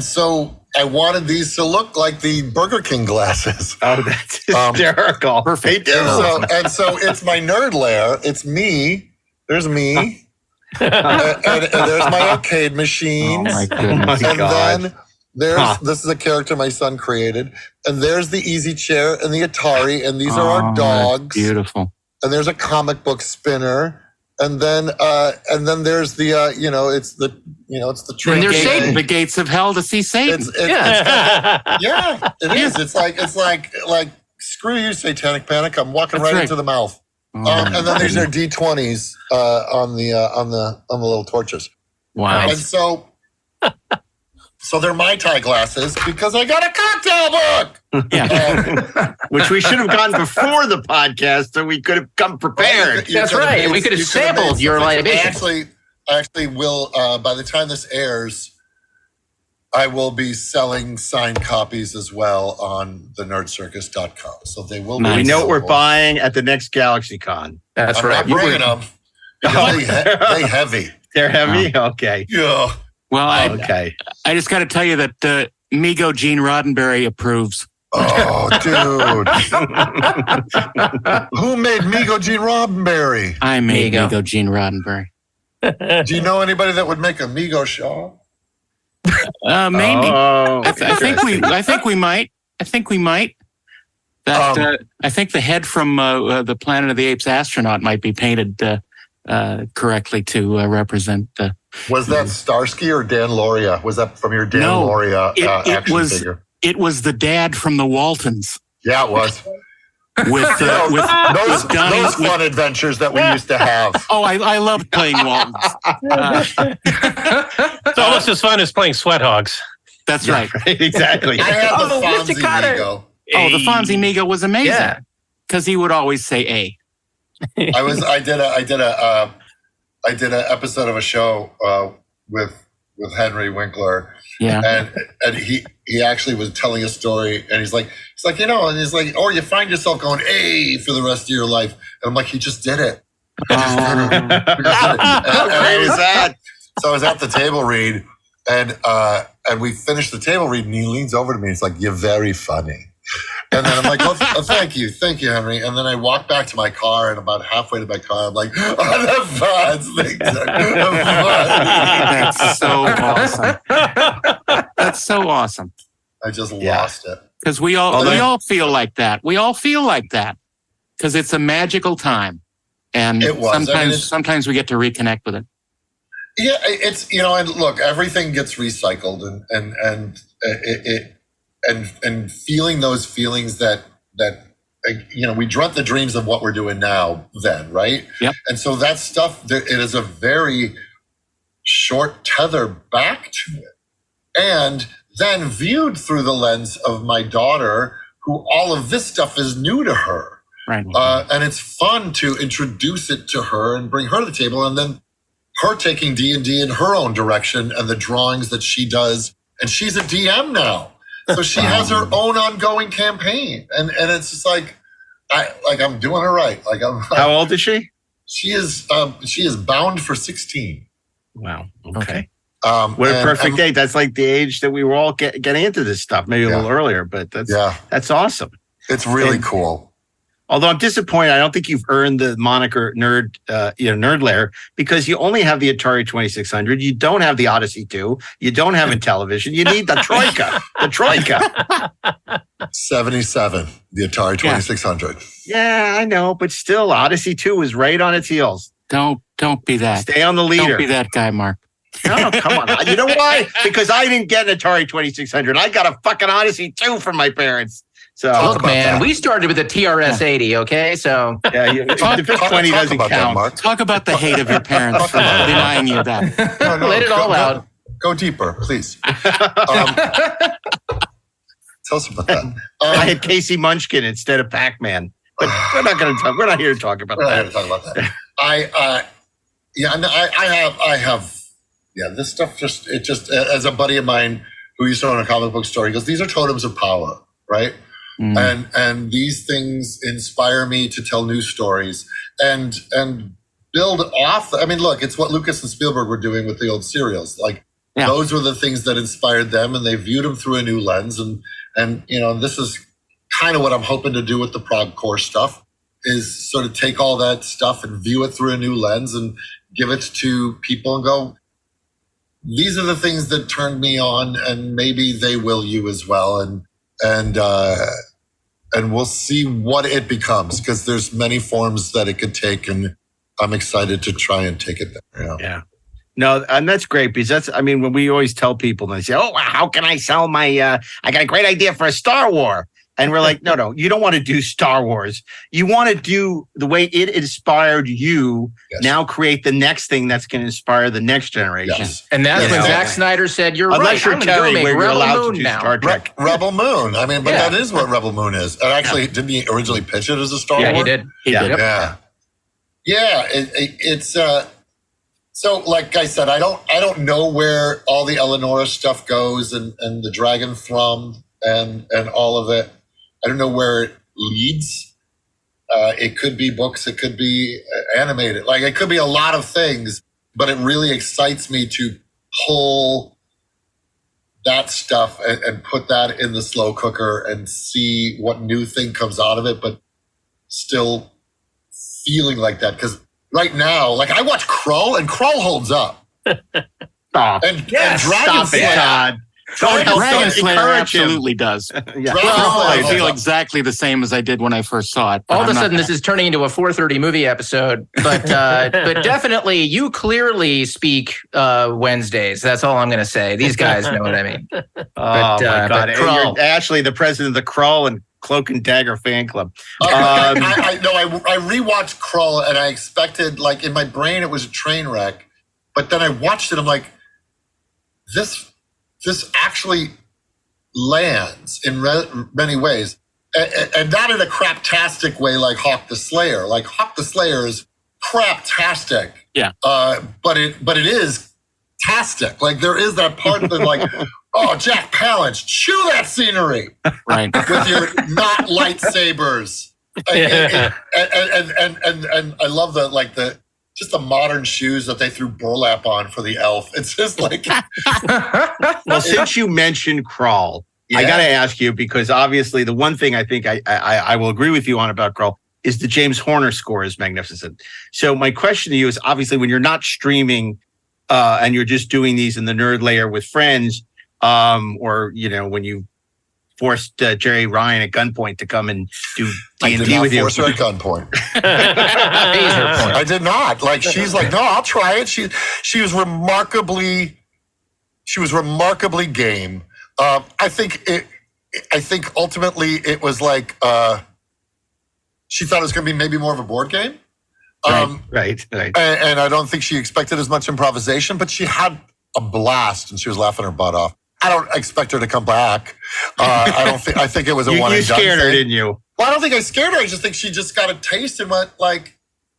so I wanted these to look like the Burger King glasses. Oh, that's hysterical. Perfect. And so it's my nerd lair. It's me. There's me. and there's my arcade machines. Oh my goodness. And then there's this is a character my son created. And there's the easy chair and the Atari. And these are our dogs. Beautiful. And there's a comic book spinner. And then there's the it's the train. And there's Satan. The gates of hell to see Satan. It is. It's like screw you, Satanic Panic. I'm walking right into the mouth. And then there's their D20s on the little torches. Wow. And so they're Mai Tai glasses because I got a cocktail book. Yeah. Which we should have gotten before the podcast so we could have come prepared. That's right. We could have sampled your libation. I actually will, by the time this airs, I will be selling signed copies as well on thenerdcircus.com. So they will be. We know what we're buying at the next GalaxyCon. That's I'm right. not bringing them because they heavy. They're heavy? Okay. Yeah. Well, Okay. I just got to tell you that Migo Gene Roddenberry approves. Oh, dude. Who made Migo Gene Roddenberry? I made Migo Gene Roddenberry. Do you know anybody that would make a Migo Shaw? Maybe. Oh, I think we might. That I think the head from the Planet of the Apes astronaut might be painted correctly to represent. Was that Starsky or Dan Lauria? Was that from your Dan Lauria action figure? It was the dad from the Waltons. Yeah, it was. With those fun adventures that we used to have. Oh, I loved playing Waltons. It's almost as fun as playing Sweat Hogs. That's right. Exactly. I had the Fonzie Migo. Oh, the Fonzie Migo was amazing because he would always say "A." I did an episode of a show with Henry Winkler. Yeah. And he actually was telling a story, and he's like, or you find yourself going A for the rest of your life. And I'm like, he just did it. How great is that? So I was at the table read, and we finished the table read, and he leans over to me. He's like, "You're very funny." And then I'm like, "Oh, thank you, Henry." And then I walk back to my car, and about halfway to my car, I'm like, "Oh, the Fonz things are That's so awesome. That's so awesome. I just lost it. Because we all feel like that. We all feel like that because it's a magical time, and it was. Sometimes we get to reconnect with it. Yeah, it's and look, everything gets recycled, and feeling those feelings that we dreamt the dreams of what we're doing now. Then, right? Yep. And so that stuff, it is a very short tether back to it, and then viewed through the lens of my daughter, who all of this stuff is new to her. Right. And it's fun to introduce it to her and bring her to the table, and then her taking D&D in her own direction and the drawings that she does. And she's a DM now. So she has her own ongoing campaign. And it's just like I'm doing her right. How old is she? She is bound for 16. Wow. Okay. What a perfect age. That's like the age that we were all getting into this stuff, maybe a little earlier, but that's awesome. It's really cool. Although I'm disappointed, I don't think you've earned the moniker Nerd Lair because you only have the Atari 2600. You don't have the Odyssey 2. You don't have Intellivision. You need the Troika. The Troika. 77, the Atari 2600. Yeah, I know, but still, Odyssey 2 is right on its heels. Don't be that. Stay on the leader. Don't be that guy, Mark. No, come on. You know why? Because I didn't get an Atari 2600. I got a fucking Odyssey 2 from my parents. So look, man, we started with a TRS-80, okay? So the 20 doesn't count. Talk about the hate of your parents for denying you that. No, let it all out. Go deeper, please. Tell us about that. I had Casey Munchkin instead of Pac-Man, but we're not here to talk about that. Yeah, and I have, this stuff just as a buddy of mine who used to own a comic book store, he goes, these are totems of power, right? And these things inspire me to tell new stories and build off. I mean, look, it's what Lucas and Spielberg were doing with the old serials. Like those were the things that inspired them, and they viewed them through a new lens. And this is kind of what I'm hoping to do with the prog core stuff, is sort of take all that stuff and view it through a new lens and give it to people and go, these are the things that turned me on, and maybe they will you as well. And we'll see what it becomes, because there's many forms that it could take, and I'm excited to try and take it there. Yeah. No, and that's great, because when we always tell people, and they say, oh, how can I sell my, I got a great idea for a Star Wars. And we're like, no, you don't want to do Star Wars. You want to do the way it inspired you. Yes. Now create the next thing that's going to inspire the next generation. Yes. And that's when Zack Snyder said, you're Unless right. you're Terry, where you're allowed to do Star Trek. Rebel Moon. I mean, but that is what Rebel Moon is. And actually, didn't he originally pitch it as a Star Wars? Yeah, he did. He did. Yeah. Yeah, it's so like I said, I don't know where all the Eleonora stuff goes and the Dragon Thrum and all of it. I don't know where it leads. It could be books, it could be animated. Like, it could be a lot of things, but it really excites me to pull that stuff and put that in the slow cooker and see what new thing comes out of it, but still feeling like that. Because right now, like, I watch Krull, and Krull holds up. And Dragonslayer. Dragonslayer absolutely does. I feel exactly the same as I did when I first saw it. All of a sudden, this is turning into a 4:30 movie episode, but definitely, you clearly speak Wednesdays. That's all I'm going to say. These guys know what I mean. My God! You're actually the president of the Krull and Cloak and Dagger fan club. I rewatched Krull, and I expected, like, in my brain, it was a train wreck, but then I watched it. I'm like, this actually lands in many ways, and not in a craptastic way like Hawk the Slayer. Like, Hawk the Slayer is craptastic, but it is tastic. Like, there is that part that, like, oh, Jack Palance, chew that scenery, right, with your not lightsabers, and I love the just the modern shoes that they threw burlap on for the elf. It's just like... Well, since you mentioned Krull, I got to ask you, because obviously the one thing I think I will agree with you on about Krull is the James Horner score is magnificent. So my question to you is, obviously, when you're not streaming and you're just doing these in the nerd layer with friends, or, when you forced Jerry Ryan at gunpoint to come and do D&D with you. I did not force her at gunpoint. I did not. Like, she's like, no, I'll try it. She was remarkably game. I think ultimately it was like she thought it was going to be maybe more of a board game. Right. And I don't think she expected as much improvisation, but she had a blast and she was laughing her butt off. I don't expect her to come back. I think it was a one and done. You scared her, didn't you? Well, I don't think I scared her. I just think she just got a taste and went like,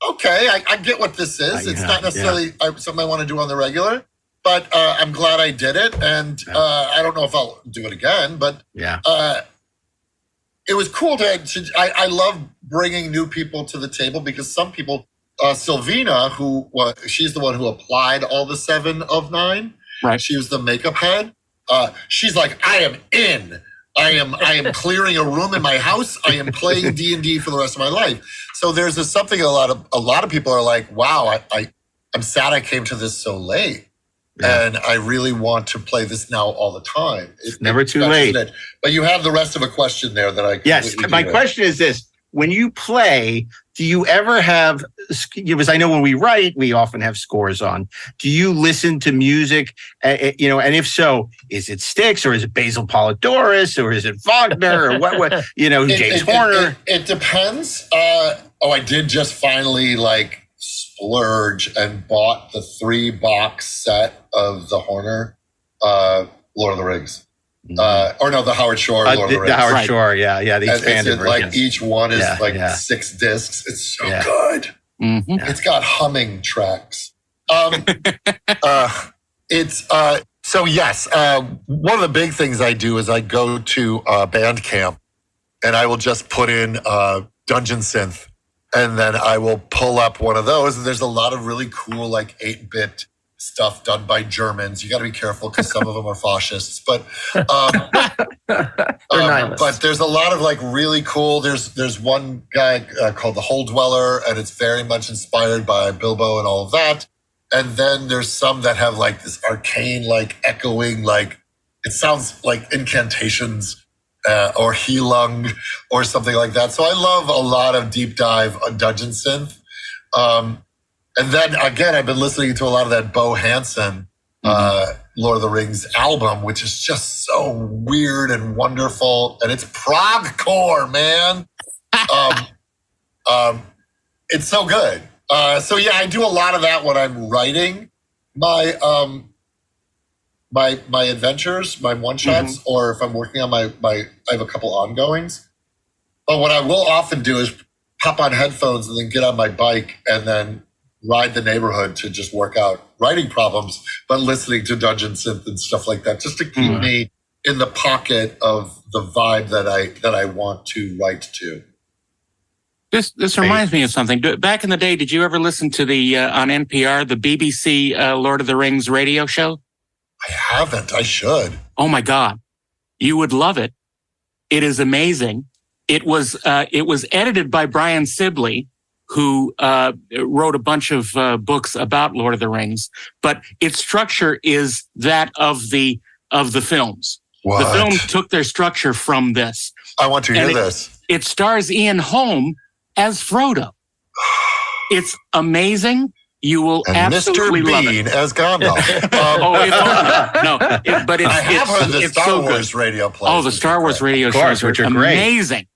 okay, I get what this is. It's not necessarily something I want to do on the regular, but I'm glad I did it. And I don't know if I'll do it again, but it was cool I love bringing new people to the table, because some people, Sylvina, she's the one who applied all the 7 of 9. Right. She was the makeup head. She's like, I am in. I am clearing a room in my house. I am playing D&D for the rest of my life. So there's something a lot of people are like, wow, I'm sad I came to this so late. Yeah. And I really want to play this now all the time. It's never too late. But you have the rest of a question there that I... Yes, my question is this. When you play, do you ever have, because I know when we write, we often have scores on. Do you listen to music, and if so, is it Styx, or is it Basil Polidorus, or is it Wagner, or what James Horner? It depends. I did just finally splurge and bought the 3-box set of the Horner, Lord of the Rings. The Howard Shore Lord of the Rings. The Howard Shore, the expanded version. Each one is 6 discs. It's so good. Mm-hmm. It's got humming tracks. So yes, one of the big things I do is I go to Bandcamp and I will just put in Dungeon Synth, and then I will pull up one of those. And there's a lot of really cool, like 8-bit stuff done by Germans. You got to be careful because some of them are fascists, but but there's a lot of like really cool. There's one guy called the Hole Dweller, and it's very much inspired by Bilbo and all of that. And then there's some that have like this arcane, like echoing, like it sounds like incantations or Heilung or something like that. So I love a lot of deep dive on Dungeon Synth. And then again, I've been listening to a lot of that Bo Hansen Lord of the Rings album, which is just so weird and wonderful. And it's progcore, man. It's so good. So yeah, I do a lot of that when I'm writing my my adventures, my one shots, or if I'm working on I have a couple ongoings. But what I will often do is pop on headphones and then get on my bike and then ride the neighborhood to just work out writing problems, but listening to Dungeon Synth and stuff like that, just to keep me in the pocket of the vibe that I want to write to. This reminds me of something. Back in the day, did you ever listen to the on NPR, the BBC Lord of the Rings radio show? I haven't. I should. Oh my God. You would love it. It is amazing. It was edited by Brian Sibley, who wrote a bunch of books about Lord of the Rings, but its structure is that of the films. What? The films took their structure from this. I want to hear this. It stars Ian Holm as Frodo. It's amazing. You will and absolutely Mr. love Bean it. as Gandalf. But I have heard the Star Wars good. radio plays. Oh, the Star Wars radio shows, which are amazing.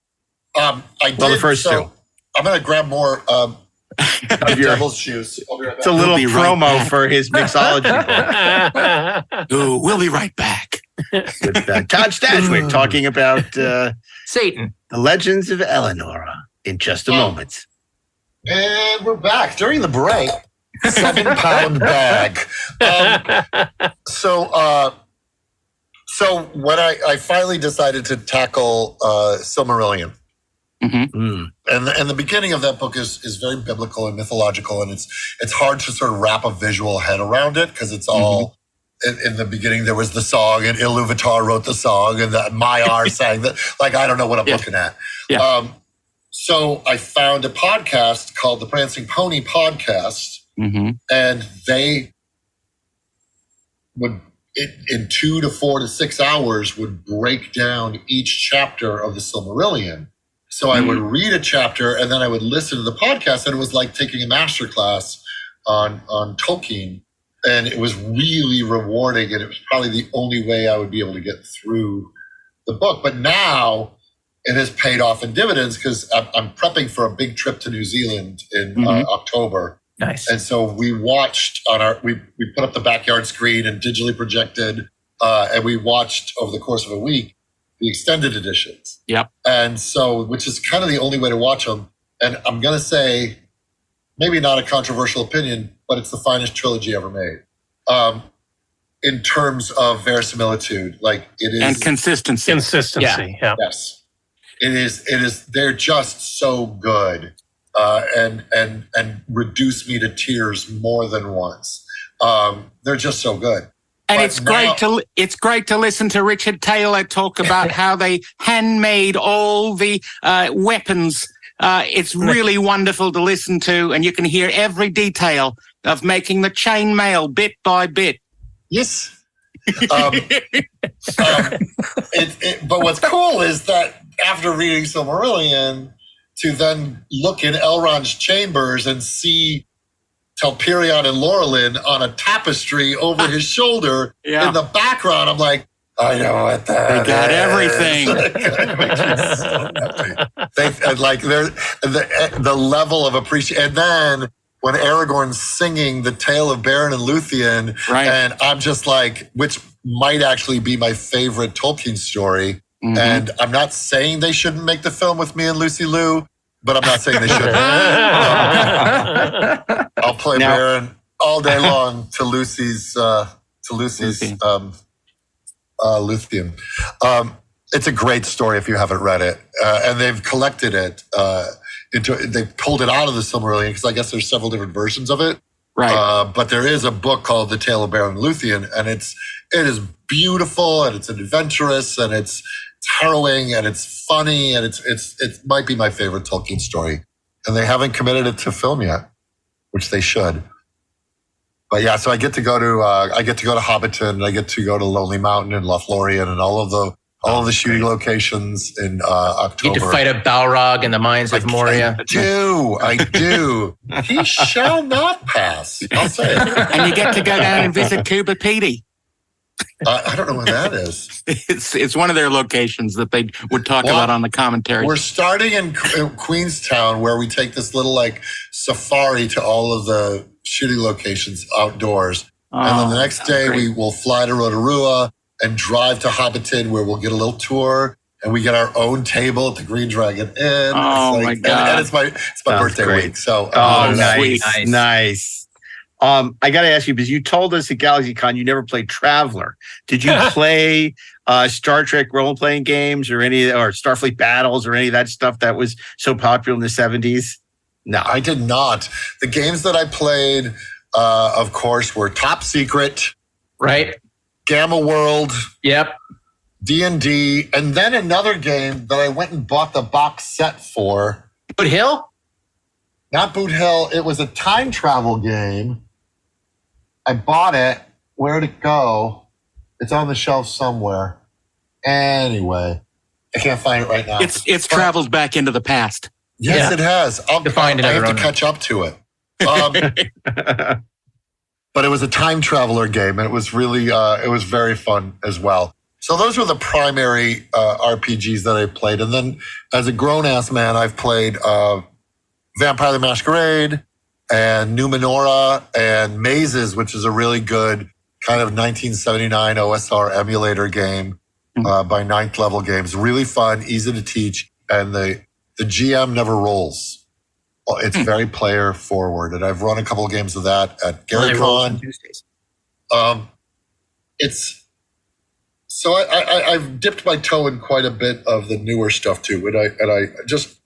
I did, the first two. I'm going to grab more of your Devil's Shoes. It's a little promo for his mixology book. Ooh, we'll be right back. With Todd Stashwick talking about Satan, the Legends of Eleanor in just a moment. And we're back. During the break, 7-pound bag. So when I finally decided to tackle Silmarillion, and the beginning of that book is very biblical and mythological, and it's hard to sort of wrap a visual head around it because it's all in the beginning. There was the song, and Iluvatar wrote the song, and Maiar sang that. Like I don't know what I'm looking at. Yeah. So I found a podcast called the Prancing Pony Podcast, and they would in 2 to 4 to 6 hours would break down each chapter of the Silmarillion. So I would read a chapter and then I would listen to the podcast, and it was like taking a masterclass on Tolkien, and it was really rewarding, and it was probably the only way I would be able to get through the book. But now it has paid off in dividends because I'm prepping for a big trip to New Zealand in October. Nice. And so we watched we put up the backyard screen and digitally projected, and we watched over the course of a week the extended editions. Yep. And so, which is kind of the only way to watch them. And I'm going to say, maybe not a controversial opinion, but it's the finest trilogy ever made. In terms of verisimilitude, like it is. And consistency. Yeah. Yes. It is. They're just so good, and reduce me to tears more than once. They're just so good. And it's great to listen to Richard Taylor talk about how they handmade all the weapons. It's really wonderful to listen to, and you can hear every detail of making the chainmail bit by bit. Yes. But what's cool is that after reading Silmarillion, to then look in Elrond's chambers and see Telperion and Laurelin on a tapestry over his shoulder in the background, I'm like, I know what that is. They got everything. The level of appreciation. And then when Aragorn's singing the tale of Beren and Luthien, and I'm just like, which might actually be my favorite Tolkien story. And I'm not saying they shouldn't make the film with me and Lucy Liu, but I'm not saying they shouldn't. I'll play Beren. all day long to Lucy's Luthien. It's a great story if you haven't read it, and they've collected it they pulled it out of the Silmarillion because I guess there's several different versions of it. Right. But there is a book called The Tale of Baron Luthien, and it is beautiful, and it's adventurous, and it's harrowing, and it's funny, and it might be my favorite Tolkien story. And they haven't committed it to film yet, which they should. But yeah, so I get to go to Hobbiton, I get to go to Lonely Mountain and Lothlorien, and all of the shooting locations in October. You get to fight a Balrog in the mines of Moria. I do. He shall not pass. I'll say it. And you get to go down and visit Cuba Petey. I don't know what that is. It's one of their locations that they would talk about on the commentary. We're starting in Queenstown, where we take this little safari to all of the shooting locations outdoors. And then the next day we will fly to Rotorua and drive to Hobbiton, where we'll get a little tour, and we get our own table at the Green Dragon Inn. My God. And it's my birthday week. So nice. I got to ask you, because you told us at GalaxyCon you never played Traveler. Did you play Star Trek role-playing games or Starfleet Battles or any of that stuff that was so popular in the 70s? No, I did not. The games that I played, of course, were Top Secret. Right. Gamma World. Yep. D&D. And then another game that I went and bought the box set for. Boot Hill? Not Boot Hill. It was a time travel game. I bought it. Where'd it go? It's on the shelf somewhere. Anyway, I can't find it right now. It's traveled back into the past. Yes, it has. I have to catch up to it. But it was a time traveler game, and it was really, it was very fun as well. So those were the primary RPGs that I played. And then as a grown-ass man, I've played Vampire the Masquerade and Numenora and Mazes, which is a really good kind of 1979 OSR emulator game by Ninth Level Games. Really fun, easy to teach, and the GM never rolls. It's very player forward, and I've run a couple of games of that at GaryCon. I've dipped my toe in quite a bit of the newer stuff too, and I just,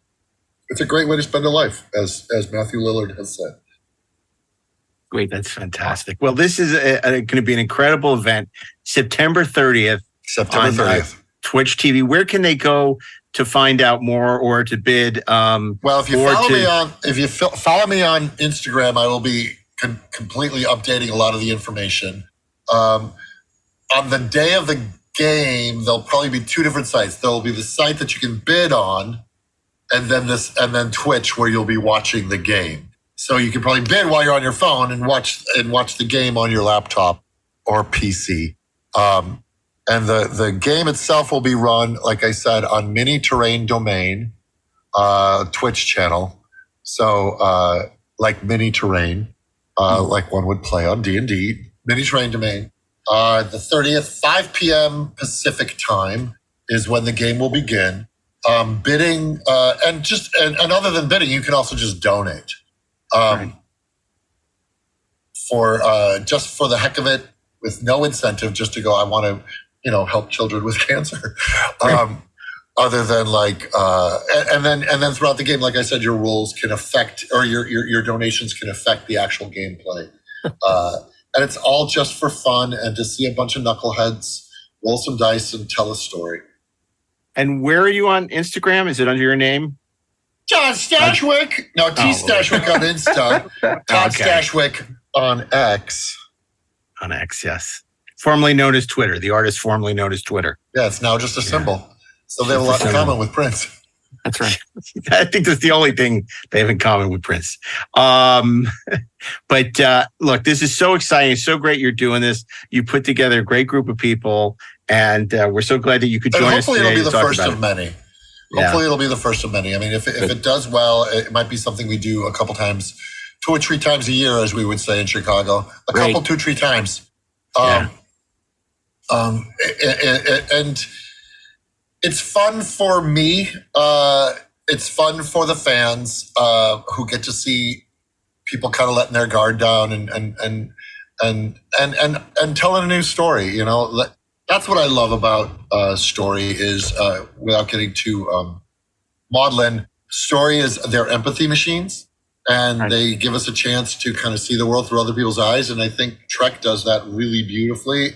it's a great way to spend a life, as Matthew Lillard has said. Great, that's fantastic. Well, this is going to be an incredible event, September 30th. Twitch TV. Where can they go to find out more or to bid? Well, if you follow me on Instagram, I will be completely updating a lot of the information. On the day of the game, there'll probably be two different sites. There'll be the site that you can bid on, and then Twitch, where you'll be watching the game. So you can probably bid while you're on your phone and watch the game on your laptop or PC. And the game itself will be run, like I said, on Mini Terrain Domain, Twitch channel. So like Mini Terrain, like one would play on D&D, Mini Terrain Domain. The 30th, 5 p.m. Pacific time is when the game will begin. Bidding, and other than bidding, you can also just donate. For just for the heck of it, with no incentive, just to go, I want to, help children with cancer. Other than and then throughout the game, like I said, your roles can affect, or your donations can affect the actual gameplay. And it's all just for fun and to see a bunch of knuckleheads roll some dice and tell a story. And where are you on Instagram? Is it under your name? Todd Stashwick. No, T Stashwick on Insta. Todd Stashwick on X. On X, yes. Formerly known as Twitter. The artist formerly known as Twitter. Yeah, it's now just a symbol. So they have a lot in common with Prince. That's right. I think that's the only thing they have in common with Prince. But look, this is so exciting. It's so great you're doing this. You put together a great group of people, and we're so glad that you could join us today. Hopefully it'll be the first of many. Hopefully it'll be the first of many. I mean, if it does well, it might be something we do a couple times, 2 or 3 times a year, as we would say in Chicago. Couple, 2 or 3 times. And it's fun for me. It's fun for the fans who get to see people kind of letting their guard down and telling a new story. You know, that's what I love about story is without getting too maudlin. Story is their empathy machines, and they give us a chance to kind of see the world through other people's eyes. And I think Trek does that really beautifully.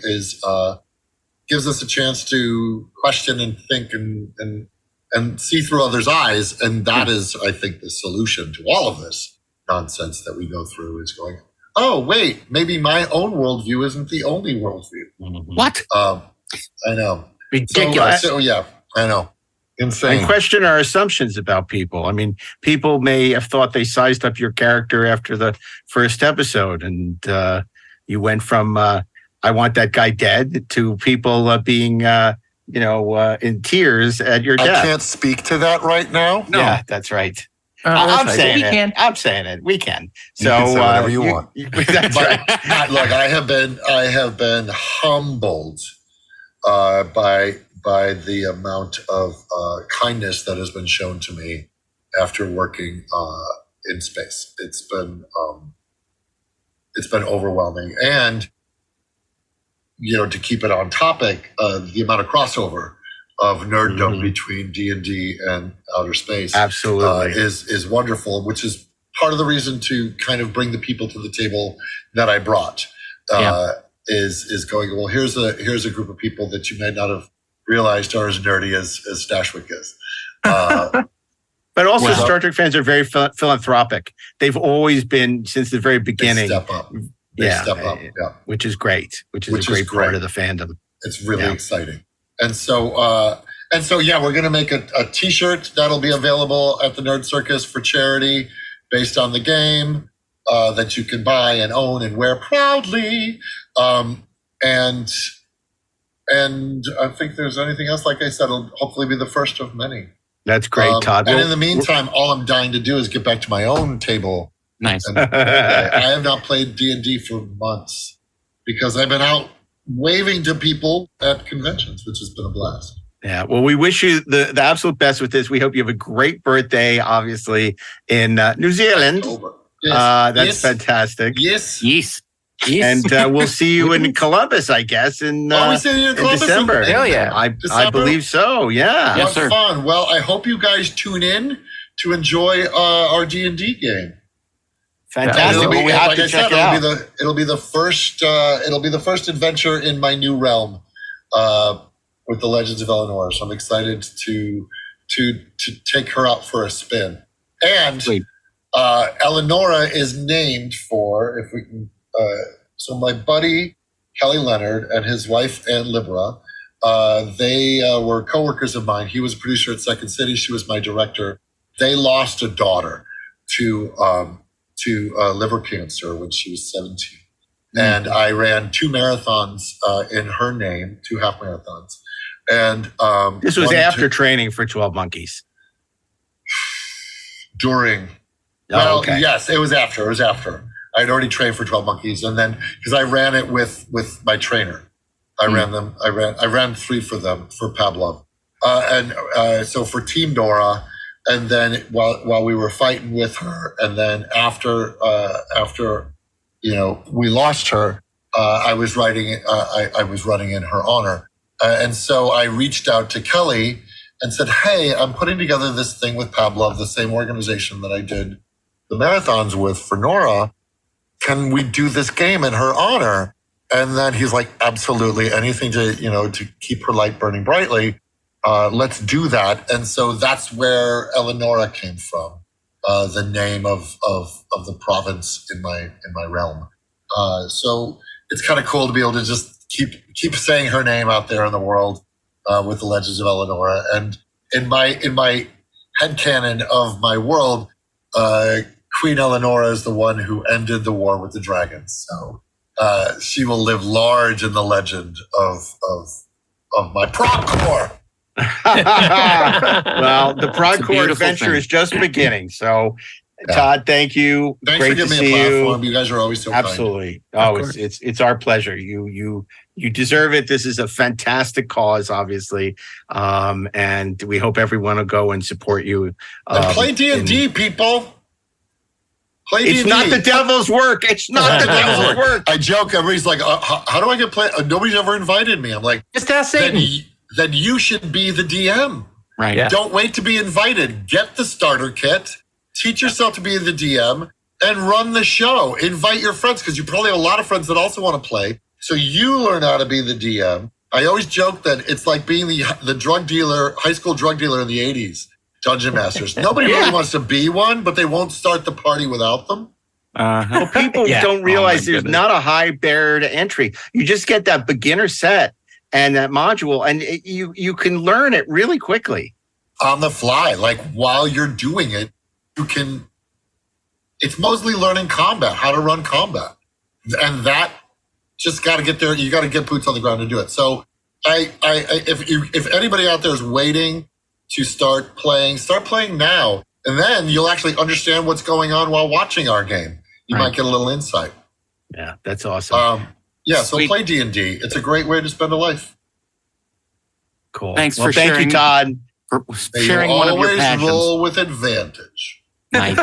Gives us a chance to question and think and see through others' eyes. And that is, I think, the solution to all of this nonsense that we go through is going, oh, wait, maybe my own worldview isn't the only worldview. What? I know. Ridiculous. So yeah, I know. Insane. And question our assumptions about people. I mean, people may have thought they sized up your character after the first episode, and you went from I want that guy dead to people being, in tears at your death. I can't speak to that right now. No. Yeah, that's right. I'm saying it. I'm saying it. We can. So you can say whatever you want. That's right. Look, I have been humbled by the amount of kindness that has been shown to me after working in space. It's been overwhelming, and to keep it on topic, the amount of crossover of nerddom between D&D and outer space, absolutely, is wonderful. Which is part of the reason to kind of bring the people to the table that I brought. Is going, well, here's a group of people that you may not have realized are as nerdy as Stashwick is. But also, Star Trek fans are very philanthropic. They've always been since the very beginning. They step up. Yeah. Which is great. Which is a great part of the fandom. It's really exciting. And so, we're going to make a T-shirt that'll be available at the Nerd Circus for charity based on the game that you can buy and own and wear proudly. And I think there's anything else, like I said, it'll hopefully be the first of many. That's great, Todd. And in the meantime, all I'm dying to do is get back to my own table. Nice. And I have not played D&D for months because I've been out waving to people at conventions, which has been a blast. Yeah, well, we wish you the absolute best with this. We hope you have a great birthday, obviously, in New Zealand. Yes. That's fantastic. Yes. And we'll see you in Columbus, I guess, in December. Hell yeah. I believe so, yeah. Yes, sir. Fun. Well, I hope you guys tune in to enjoy our D&D game. Fantastic. We have to check it out. It'll be the first adventure in my new realm with the Legends of Eleanor. So I'm excited to take her out for a spin. And Eleonora is named for, if we can, so my buddy Kelly Leonard and his wife Ann Libra, they were coworkers of mine. He was a producer at Second City. She was my director. They lost a daughter to liver cancer when she was 17. And I ran 2 marathons in her name, 2 half marathons. And this was after training for 12 Monkeys. During. Yes, it was after. I'd already trained for 12 Monkeys, and then because I ran it with my trainer, I ran 3 for them for Pablove, and so for Team Dora, and then while we were fighting with her, and then after we lost her, I was writing I was running in her honor, and so I reached out to Kelly and said, hey, I'm putting together this thing with Pablove, the same organization that I did the marathons with for Nora. Can we do this game in her honor? And then he's like, absolutely, anything to keep her light burning brightly. Let's do that. And so that's where Eleonora came from, the name of the province in my realm. So it's kind of cool to be able to just keep saying her name out there in the world with the Legends of Eleonora. And in my headcanon of my world, Queen Eleonora is the one who ended the war with the dragons. So she will live large in the legend of my prog corps. Well, the prog corps adventure is just beginning. So, Todd, thank you. Thanks Great for giving to me see a platform. You guys are always so absolutely kind. Oh, it's our pleasure. You deserve it. This is a fantastic cause, obviously, and we hope everyone will go and support you. And play D&D, people. It's D&D. not the devil's work. It's not the devil's work. I joke. Everybody's like, how do I get play? Nobody's ever invited me. I'm like, just ask Satan. Then you should be the DM. Right. Yeah. Don't wait to be invited. Get the starter kit. Teach yourself to be the DM and run the show. Invite your friends because you probably have a lot of friends that also want to play. So you learn how to be the DM. I always joke that it's like being the drug dealer, high school drug dealer in the 80s, Dungeon Masters. Nobody really wants to be one, but they won't start the party without them. Well, people don't realize there's not a high barrier to entry. You just get that beginner set and that module, and you can learn it really quickly. On the fly, like while you're doing it, it's mostly learning combat, how to run combat. And that just got to get there. You got to get boots on the ground to do it. So if anybody out there is waiting to start playing now. And then you'll actually understand what's going on while watching our game. You might get a little insight. Yeah, that's awesome. So play D&D. It's a great way to spend a life. Cool. Thanks for sharing. Thank you, Todd. For sharing one of your passions. Always roll with advantage. Nice.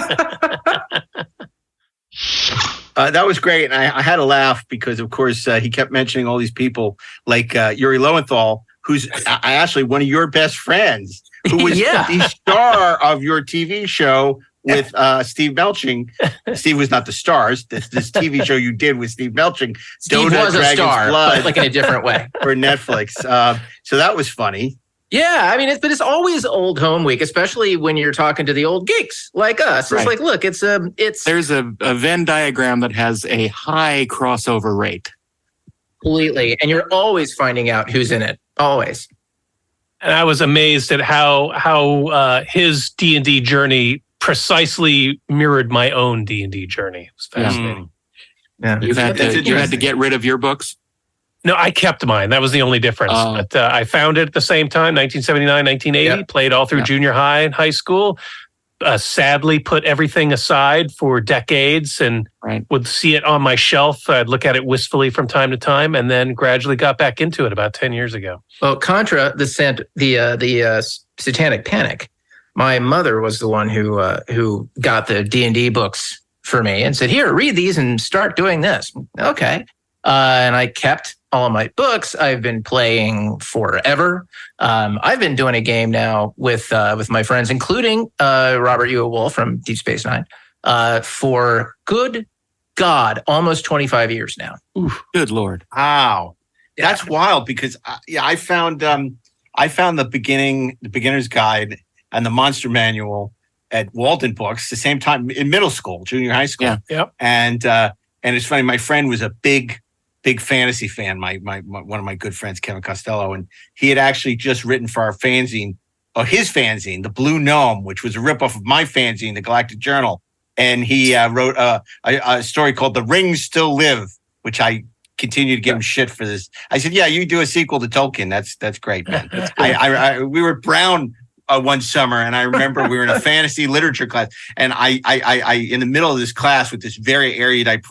That was great. And I had to laugh because, of course, he kept mentioning all these people like Yuri Lowenthal, who's actually one of your best friends, who was the star of your TV show with Steve Melching. Steve was not the stars. This TV show you did with Steve Melching. Steve was a star, but like in a different way. For Netflix. So that was funny. Yeah, I mean, it's always old home week, especially when you're talking to the old geeks like us. It's like, look, it's there's a Venn diagram that has a high crossover rate. Completely, and you're always finding out who's in it. Always. And I was amazed at how his D&D journey precisely mirrored my own D&D journey. It was fascinating. Yeah. You had to get rid of your books? No, I kept mine. That was the only difference. But I found it at the same time, 1979, 1980, played all through junior high and high school. Sadly, put everything aside for decades and would see it on my shelf. I'd look at it wistfully from time to time and then gradually got back into it about 10 years ago. Well, contra the Satanic Panic, my mother was the one who got the D&D books for me and said, here, read these and start doing this. Okay. And I kept all of my books. I've been playing forever. I've been doing a game now with my friends, including Robert Ewell Wolf from Deep Space Nine, for good God, almost 25 years now. Oof, good Lord! Wow, that's wild. Because I found the beginner's guide and the monster manual at Walden Books the same time in middle school, junior high school. Yeah. And it's funny. My friend was a big fantasy fan. My one of my good friends, Kevin Costello, and he had actually just written for our fanzine, or his fanzine, The Blue Gnome, which was a ripoff of my fanzine, The Galactic Journal. And he wrote a story called The Rings Still Live, which I continue to give him shit for this. I said, yeah, you do a sequel to Tolkien. That's great, man. We were at Brown one summer, and I remember we were in a fantasy literature class, and I in the middle of this class with this very erudite,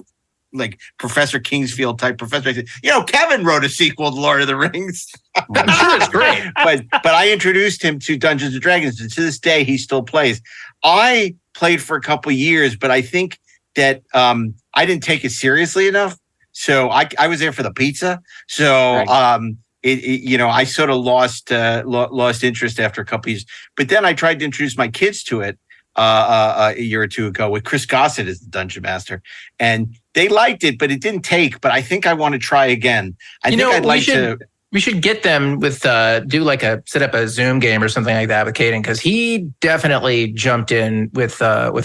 like Professor Kingsfield type professor, I said, Kevin wrote a sequel to Lord of the Rings. I'm sure it's great. But I introduced him to Dungeons and Dragons, and to this day he still plays. I played for a couple of years, but I think that I didn't take it seriously enough. So I was there for the pizza. So I sort of lost interest after a couple of years. But then I tried to introduce my kids to it a year or two ago with Chris Gossett as the Dungeon Master, and they liked it, but it didn't take. But I think I want to try again. We should get them with set up a Zoom game or something like that with Caden, because he definitely jumped in with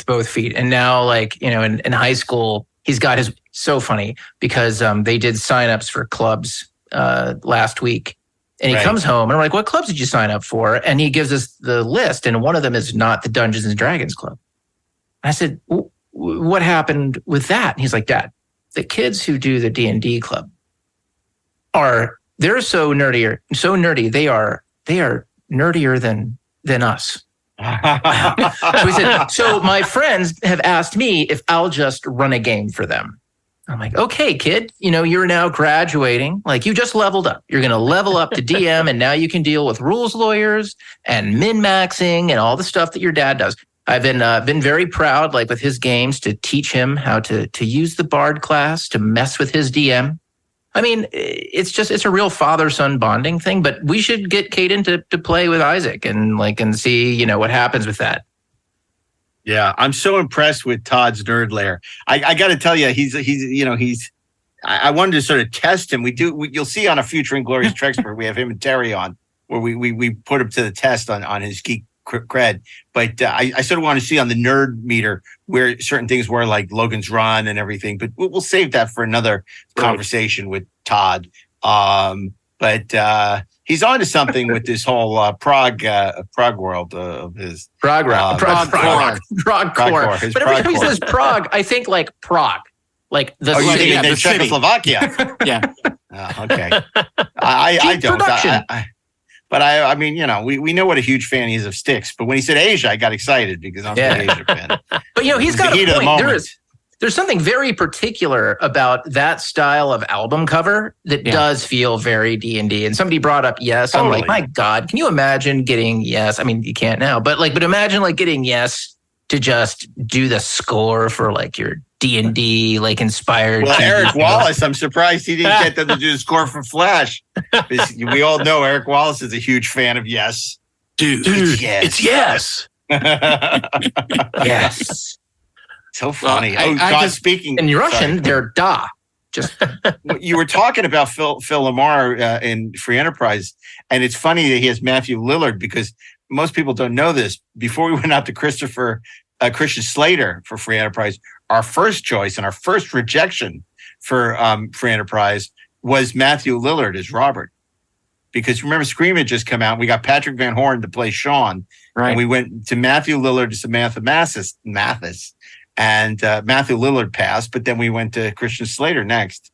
both feet. And now, in high school, he's got his. So funny because they did signups for clubs last week, and he comes home and I'm like, "What clubs did you sign up for?" And he gives us the list, and one of them is not the Dungeons and Dragons Club. I said, "What happened with that?" And he's like, "Dad, the kids who do the D&D club they're so nerdy. They are nerdier than us." So he said, "So my friends have asked me if I'll just run a game for them." I'm like, "Okay, kid, you're now graduating. Like, you just leveled up. You're going to level up to DM, and now you can deal with rules lawyers and min-maxing and all the stuff that your dad does. I've been very proud, like with his games, to teach him how to use the Bard class, to mess with his DM. I mean, it's a real father-son bonding thing, but we should get Caden to play with Isaac and see, what happens with that. Yeah, I'm so impressed with Todd's nerd lair. I got to tell you, I wanted to sort of test him. You'll see on a future Inglorious Trexpert, we have him and Terry on, where we put him to the test on his geek cred. But I sort of want to see on the nerd meter where certain things were, like Logan's Run and everything. But we'll save that for another conversation with Todd. But he's on to something with this whole prog world of his. Prog core. But every time he says prog, I think like Prague. Like the city. The Czechoslovakia. Yeah. Okay. I don't. Production. But I mean, we know what a huge fan he is of Styx. But when he said Asia, I got excited because I'm an Asia fan. But he's got a point. There's something very particular about that style of album cover that does feel very D&D. And somebody brought up Yes. Totally. I'm like, my God, can you imagine getting Yes? I mean, you can't now, but imagine getting Yes to just do the score for your D&D inspired. Well, Eric Wallace, I'm surprised he didn't get them to do the score for Flash. We all know Eric Wallace is a huge fan of Yes. Dude, it's Yes. Yes. So funny. Speaking in Russian, they're da. Just you were talking about Phil Lamar in Free Enterprise, and it's funny that he has Matthew Lillard, because most people don't know this. Before we went out to Christian Slater for Free Enterprise, our first choice and our first rejection for Free Enterprise was Matthew Lillard as Robert. Because remember, Scream had just come out. We got Patrick Van Horn to play Sean. Right. And we went to Matthew Lillard to Samantha Mathis. And Matthew Lillard passed, but then we went to Christian Slater next.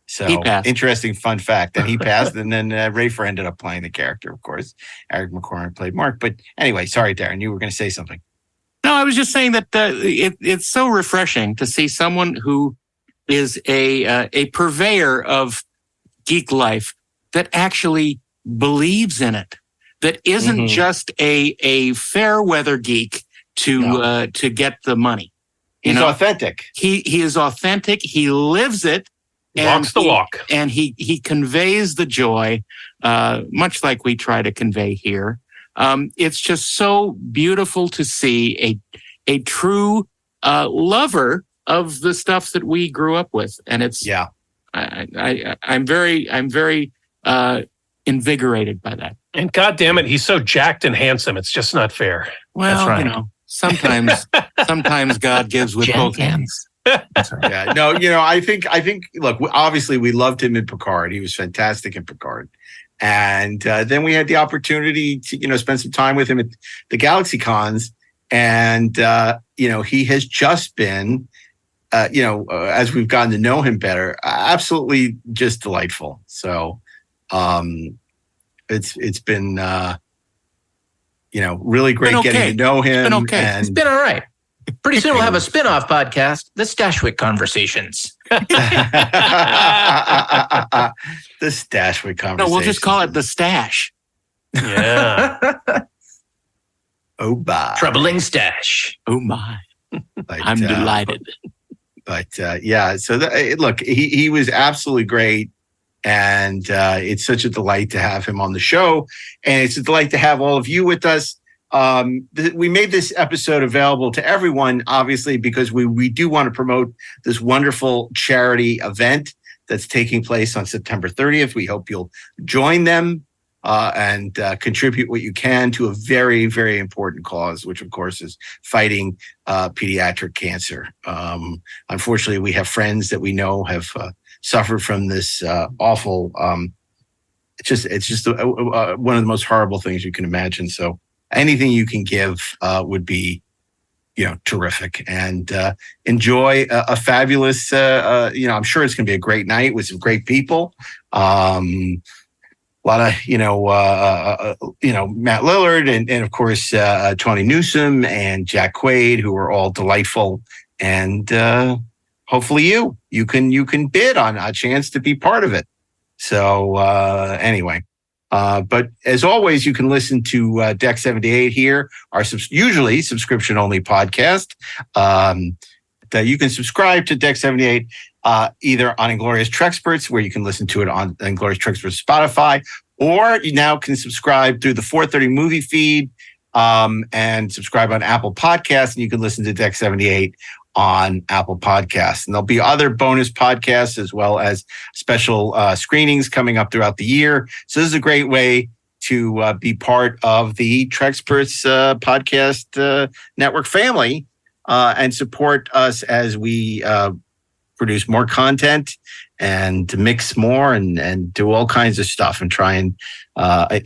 So interesting fun fact. And he passed, and then Rafer ended up playing the character, of course. Eric McCormick played Mark. But anyway, sorry, Darren, you were going to say something. No, I was just saying that it's so refreshing to see someone who is a purveyor of geek life that actually believes in it, that isn't just a fair weather geek to get the money. He's authentic. He is authentic. He lives it. Walks the walk. And he conveys the joy, much like we try to convey here. It's just so beautiful to see a true lover of the stuff that we grew up with. And it's I'm very invigorated by that. And God damn it, he's so jacked and handsome. It's just not fair. Well, that's right. Sometimes God gives with both hands. That's right. Yeah, no, I think. Look, obviously, we loved him in Picard. He was fantastic in Picard, and then we had the opportunity to, spend some time with him at the Galaxy Cons, and he has just been, as we've gotten to know him better, absolutely just delightful. So, it's been. Really great getting to know him. It's been okay. It's been all right. Pretty soon we'll have a spin-off podcast, The Stashwick Conversations. The Stashwick Conversations. No, we'll just call it The Stash. Yeah. Oh, my. Troubling Stash. Oh, my. I'm delighted. But, so look, he was absolutely great. And it's such a delight to have him on the show. And it's a delight to have all of you with us. We made this episode available to everyone, obviously, because we do want to promote this wonderful charity event that's taking place on September 30th. We hope you'll join them and contribute what you can to a very, very important cause, which, of course, is fighting pediatric cancer. Unfortunately, we have friends that we know have suffered from this awful. It's just one of the most horrible things you can imagine. So anything you can give would be, terrific. And enjoy a fabulous. I'm sure it's going to be a great night with some great people. A lot of Matt Lillard and of course Tawny Newsome and Jack Quaid, who are all delightful. And hopefully you can bid on a chance to be part of it. So anyway, But as always, you can listen to Deck 78 here, our usually subscription-only podcast. You can subscribe to Deck 78 either on Inglorious Treksperts, where you can listen to it on Inglorious Treksperts Spotify, or you now can subscribe through the 430 movie feed and subscribe on Apple Podcasts, and you can listen to Deck 78 on Apple Podcasts. And there'll be other bonus podcasts as well as special screenings coming up throughout the year. So this is a great way to be part of the Treksperts podcast network family and support us as we produce more content and to mix more and do all kinds of stuff and try and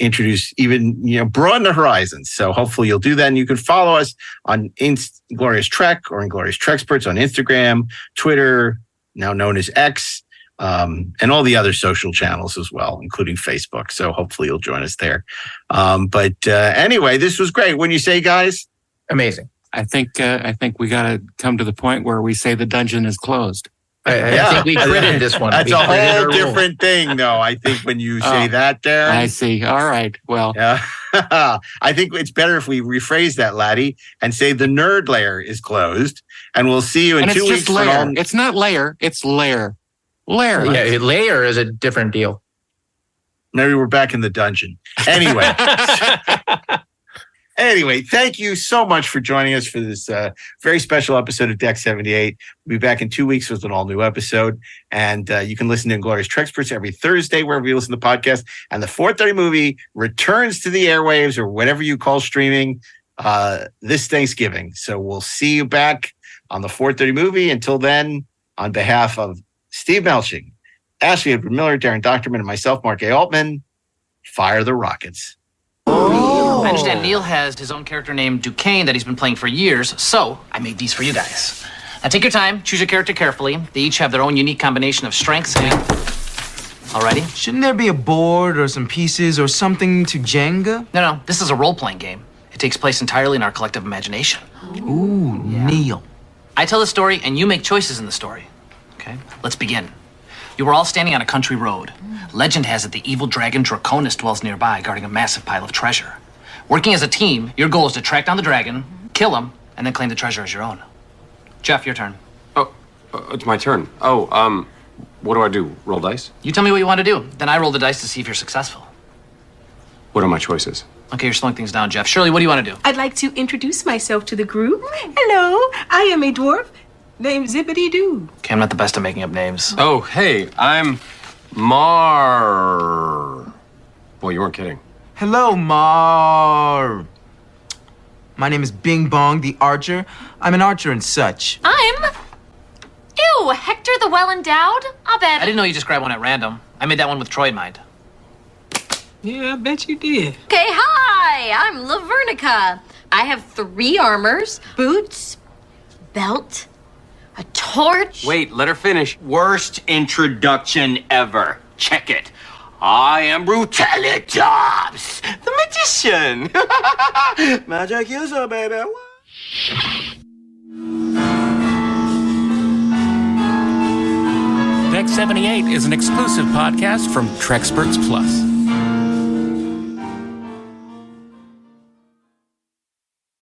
introduce even, broaden the horizons. So hopefully you'll do that. And you can follow us on Inglorious Trek or Inglorious Treksperts on Instagram, Twitter, now known as X, and all the other social channels as well, including Facebook. So hopefully you'll join us there. But anyway, this was great. When you say, guys? Amazing. I think we got to come to the point where we say the dungeon is closed. I think we critted this one. That's a whole different thing, though. I think when you say that, Darren. I see. All right. Well, yeah. I think it's better if we rephrase that, Laddie, and say the nerd layer is closed, and we'll see you in 2 weeks. It's not layer. It's lair. Lair. Yeah, layer is a different deal. Maybe we're back in the dungeon. Anyway. Anyway, thank you so much for joining us for this very special episode of Deck 78. We'll be back in 2 weeks with an all-new episode. And you can listen to Inglorious Treksperts every Thursday, wherever you listen to podcasts. And the 430 movie returns to the airwaves or whatever you call streaming this Thanksgiving. So we'll see you back on the 430 movie. Until then, on behalf of Steve Melching, Ashley Edward Miller, Darren Doctorman, and myself, Mark A. Altman, fire the rockets. I understand Neil has his own character named Duquesne that he's been playing for years, so I made these for you guys. Now take your time, choose your character carefully. They each have their own unique combination of strengths and... Alrighty? Shouldn't there be a board or some pieces or something to Jenga? No, this is a role-playing game. It takes place entirely in our collective imagination. Ooh, yeah. Neil. I tell the story and you make choices in the story. Okay, let's begin. You were all standing on a country road. Legend has it the evil dragon Draconis dwells nearby, guarding a massive pile of treasure. Working as a team, your goal is to track down the dragon, kill him, and then claim the treasure as your own. Jeff, your turn. Oh, it's my turn. Oh, what do I do? Roll dice? You tell me what you want to do. Then I roll the dice to see if you're successful. What are my choices? Okay, you're slowing things down, Jeff. Shirley, what do you want to do? I'd like to introduce myself to the group. Hello, I am a dwarf named Zippity Doo. Okay, I'm not the best at making up names. Oh, hey, I'm Mar. Boy, you weren't kidding. Hello, Mar. My name is Bing Bong the Archer. I'm an archer and such. Ew, Hector the Well-Endowed? I'll bet. I didn't know you just grabbed one at random. I made that one with Troy in mind. Yeah, I bet you did. Okay, hi, I'm Lavernica. I have 3 armors, boots, belt, a torch. Wait, let her finish. Worst introduction ever. Check it. I am Brutalitops, the magician. Magic user, baby. Deck 78 is an exclusive podcast from Treksperts Plus.